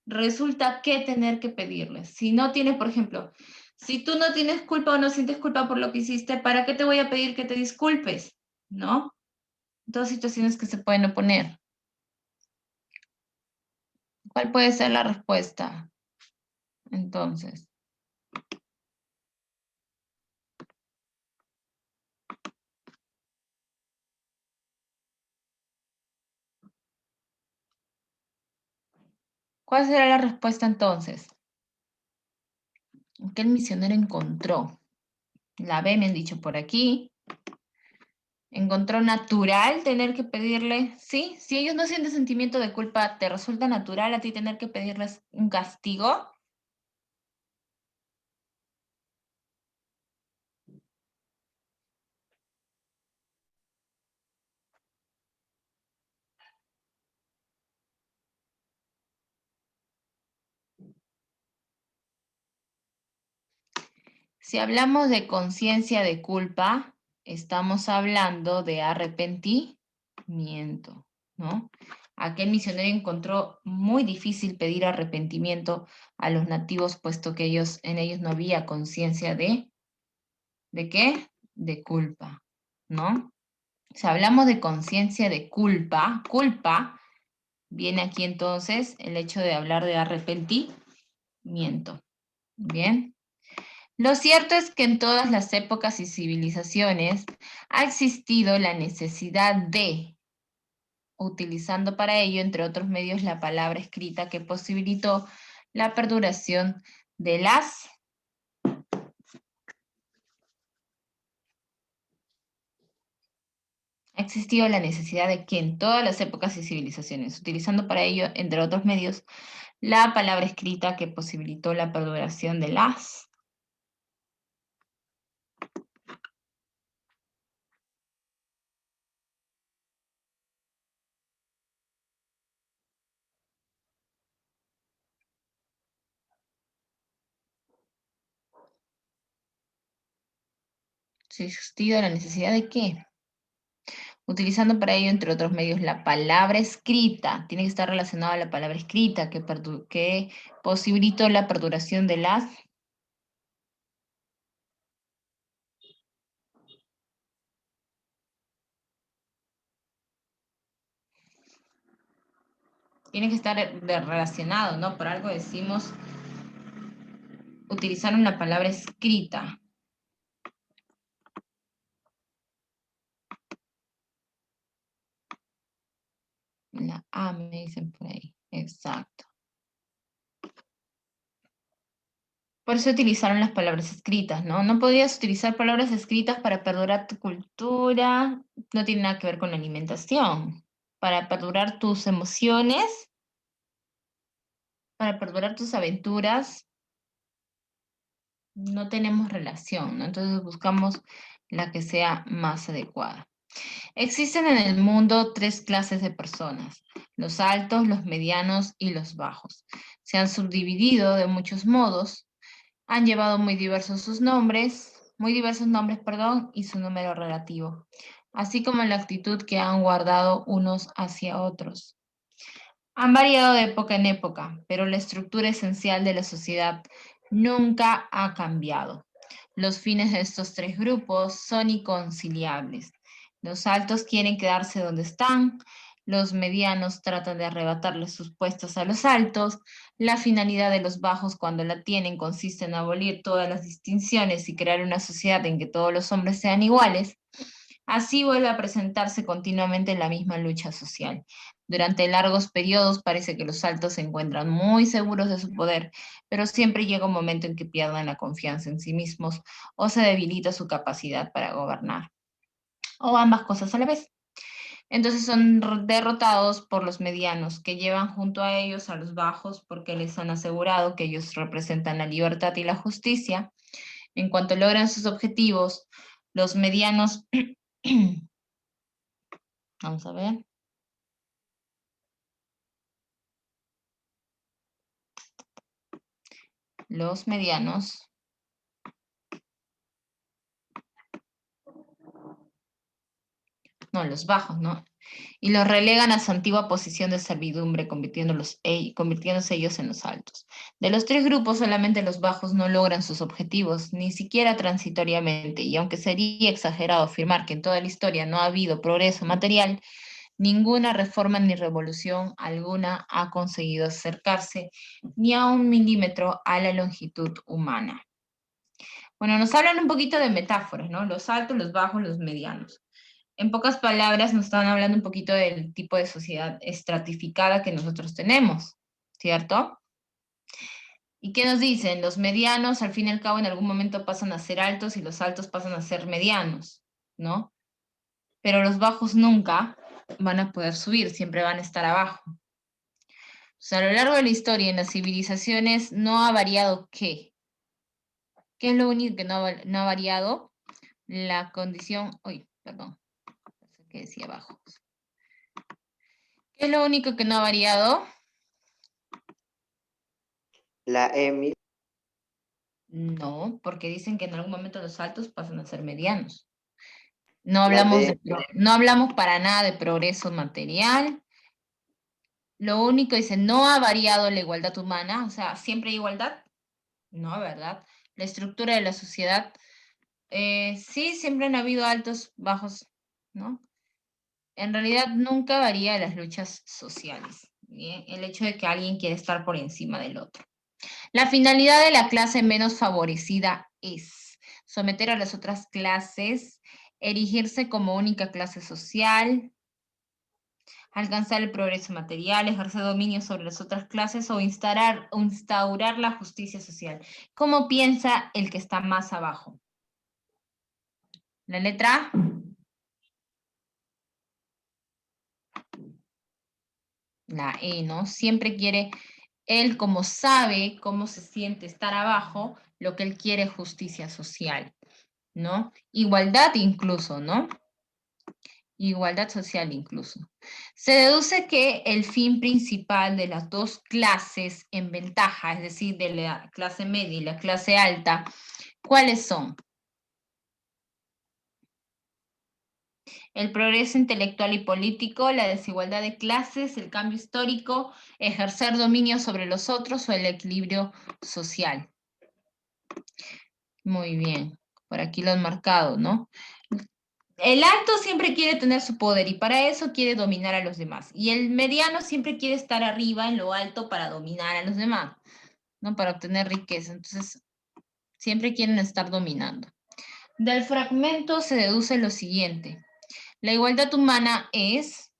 resulta que tener que pedirles. Si no tienes, por ejemplo, si tú no tienes culpa o no sientes culpa por lo que hiciste, ¿para qué te voy a pedir que te disculpes? ¿No? Dos situaciones que se pueden oponer. ¿Cuál puede ser la respuesta? Entonces, ¿cuál será la respuesta entonces? ¿Qué el misionero encontró? La B me han dicho por aquí. ¿Encontró natural tener que pedirle? Sí, si ellos no sienten sentimiento de culpa, ¿te resulta natural a ti tener que pedirles un castigo? Si hablamos de conciencia de culpa, estamos hablando de arrepentimiento, ¿no? Aquel misionero encontró muy difícil pedir arrepentimiento a los nativos, puesto que en ellos no había conciencia ¿de qué? De culpa, ¿no? Si hablamos de conciencia de culpa, viene aquí entonces el hecho de hablar de arrepentimiento, ¿bien? Lo cierto es que en todas las épocas y civilizaciones ha existido la necesidad de, utilizando para ello, entre otros medios, la palabra escrita que posibilitó la perduración de las ha existido la necesidad de que en todas las épocas y civilizaciones, utilizando para ello, entre otros medios, la palabra escrita que posibilitó la perduración de las ha existido la necesidad de qué, utilizando para ello, entre otros medios, la palabra escrita. Tiene que estar relacionada a la palabra escrita que posibilitó la perduración de las. Tiene que estar relacionado, ¿no? Por algo decimos, utilizaron la palabra escrita. La A me dicen por ahí. Exacto. Por eso utilizaron las palabras escritas, ¿no? No podías utilizar palabras escritas para perdurar tu cultura. No tiene nada que ver con la alimentación. Para perdurar tus emociones, para perdurar tus aventuras, no tenemos relación, ¿no? Entonces buscamos la que sea más adecuada. Existen en el mundo 3 clases de personas: los altos, los medianos y los bajos. Se han subdividido de muchos modos, han llevado muy diversos nombres, perdón, y su número relativo, así como la actitud que han guardado unos hacia otros. Han variado de época en época, pero la estructura esencial de la sociedad nunca ha cambiado. Los fines de estos 3 grupos son inconciliables. Los altos quieren quedarse donde están, los medianos tratan de arrebatarles sus puestos a los altos, la finalidad de los bajos, cuando la tienen, consiste en abolir todas las distinciones y crear una sociedad en que todos los hombres sean iguales. Así vuelve a presentarse continuamente la misma lucha social. Durante largos periodos parece que los altos se encuentran muy seguros de su poder, pero siempre llega un momento en que pierden la confianza en sí mismos o se debilita su capacidad para gobernar, o ambas cosas a la vez. Entonces son derrotados por los medianos, que llevan junto a ellos a los bajos porque les han asegurado que ellos representan la libertad y la justicia. En cuanto logran sus objetivos, los medianos, vamos a ver, los medianos los bajos, ¿no? Y los relegan a su antigua posición de servidumbre, convirtiéndose ellos en los altos. De los 3 grupos, solamente los bajos no logran sus objetivos, ni siquiera transitoriamente, y aunque sería exagerado afirmar que en toda la historia no ha habido progreso material, ninguna reforma ni revolución alguna ha conseguido acercarse ni a 1 milímetro a la longitud humana. Bueno, nos hablan un poquito de metáforas, ¿no? Los altos, los bajos, los medianos. En pocas palabras, nos están hablando un poquito del tipo de sociedad estratificada que nosotros tenemos, ¿cierto? ¿Y qué nos dicen? Los medianos, al fin y al cabo, en algún momento pasan a ser altos y los altos pasan a ser medianos, ¿no? Pero los bajos nunca van a poder subir, siempre van a estar abajo. O sea, a lo largo de la historia, en las civilizaciones, no ha variado ¿qué? ¿Qué es lo único que no ha variado? La condición, perdón, que decía abajo. ¿Qué es lo único que no ha variado? La EMI. No, porque dicen que en algún momento los altos pasan a ser medianos. No La hablamos, D. no hablamos para nada de progreso material. Lo único dice, no ha variado la igualdad humana, o sea, ¿siempre hay igualdad? No, ¿verdad? La estructura de la sociedad, sí, siempre han habido altos, bajos, ¿no? En realidad nunca varía las luchas sociales, ¿bien? El hecho de que alguien quiere estar por encima del otro. La finalidad de la clase menos favorecida es someter a las otras clases, erigirse como única clase social, alcanzar el progreso material, ejercer dominio sobre las otras clases o instaurar la justicia social. ¿Cómo piensa el que está más abajo? La letra A. La E, ¿no? Siempre quiere, él como sabe cómo se siente estar abajo, lo que él quiere es justicia social, ¿no? Igualdad incluso, ¿no? Igualdad social incluso. Se deduce que el fin principal de las 2 clases en ventaja, es decir, de la clase media y la clase alta, ¿cuáles son? El progreso intelectual y político, la desigualdad de clases, el cambio histórico, ejercer dominio sobre los otros o el equilibrio social. Muy bien, por aquí lo han marcado, ¿no? El alto siempre quiere tener su poder y para eso quiere dominar a los demás. Y el mediano siempre quiere estar arriba en lo alto para dominar a los demás, ¿no? Para obtener riqueza. Entonces, siempre quieren estar dominando. Del fragmento se deduce lo siguiente. La igualdad humana es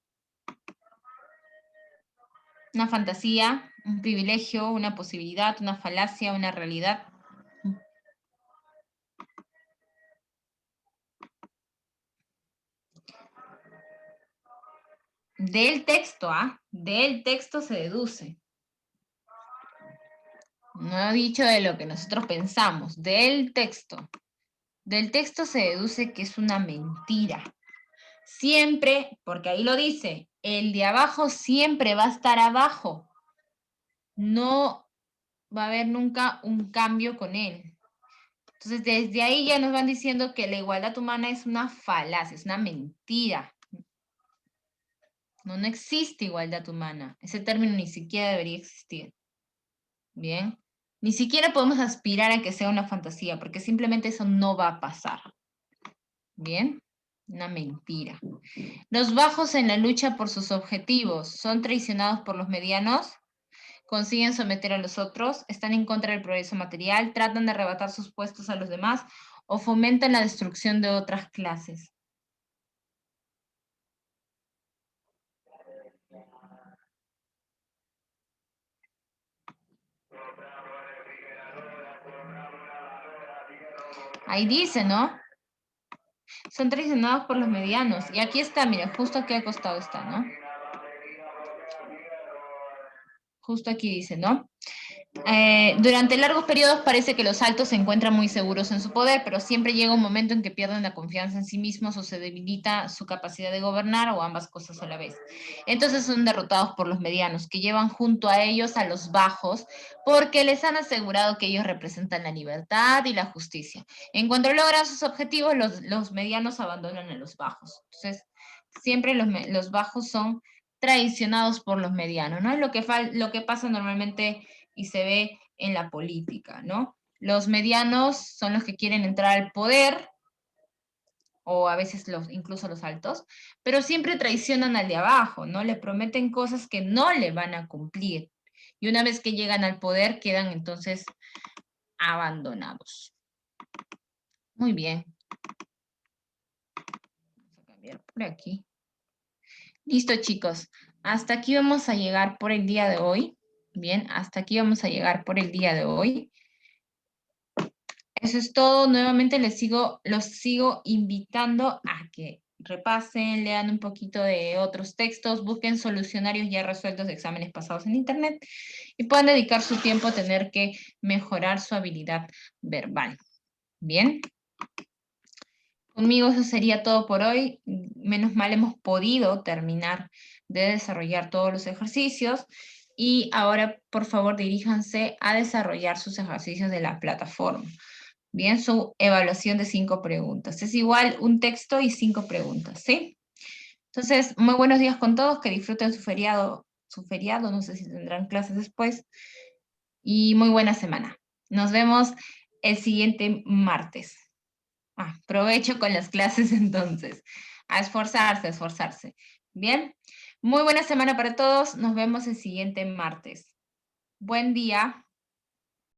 Una fantasía, un privilegio, una posibilidad, una falacia, una realidad. Del texto, del texto se deduce. No he dicho de lo que nosotros pensamos, del texto. Del texto se deduce que es una mentira. Siempre, porque ahí lo dice, el de abajo siempre va a estar abajo. No va a haber nunca un cambio con él. Entonces, desde ahí ya nos van diciendo que la igualdad humana es una falacia, es una mentira. No existe igualdad humana. Ese término ni siquiera debería existir. Bien. Ni siquiera podemos aspirar a que sea una fantasía, porque simplemente eso no va a pasar. Bien. Una mentira. Los bajos en la lucha por sus objetivos son traicionados por los medianos, consiguen someter a los otros, están en contra del progreso material, tratan de arrebatar sus puestos a los demás o fomentan la destrucción de otras clases. Ahí dice, ¿no? Son traicionados por los medianos. Y aquí está, mira, justo aquí al costado está, ¿no? Justo aquí dice, ¿no? Durante largos periodos parece que los altos se encuentran muy seguros en su poder, pero siempre llega un momento en que pierden la confianza en sí mismos o se debilita su capacidad de gobernar o ambas cosas a la vez. Entonces son derrotados por los medianos, que llevan junto a ellos a los bajos, porque les han asegurado que ellos representan la libertad y la justicia. En cuanto logran sus objetivos, los medianos abandonan a los bajos. Entonces, siempre los bajos son traicionados por los medianos, ¿no? Es lo que pasa normalmente y se ve en la política, ¿no? Los medianos son los que quieren entrar al poder, o a veces incluso los altos, pero siempre traicionan al de abajo, ¿no? Le prometen cosas que no le van a cumplir. Y una vez que llegan al poder, quedan entonces abandonados. Muy bien. Vamos a cambiar por aquí. Listo, chicos. Hasta aquí vamos a llegar por el día de hoy. Bien, hasta aquí vamos a llegar por el día de hoy. Eso es todo. Nuevamente los sigo invitando a que repasen, lean un poquito de otros textos, busquen solucionarios ya resueltos de exámenes pasados en internet y puedan dedicar su tiempo a tener que mejorar su habilidad verbal. Bien. Conmigo eso sería todo por hoy. Menos mal hemos podido terminar de desarrollar todos los ejercicios. Y ahora, por favor, diríjanse a desarrollar sus ejercicios de la plataforma. Bien, su evaluación de 5 preguntas. Es igual un texto y 5 preguntas, ¿sí? Entonces, muy buenos días con todos, que disfruten su feriado, no sé si tendrán clases después, y muy buena semana. Nos vemos el siguiente martes. Provecho con las clases entonces. A esforzarse, a esforzarse. Bien, muy buena semana para todos. Nos vemos el siguiente martes. Buen día.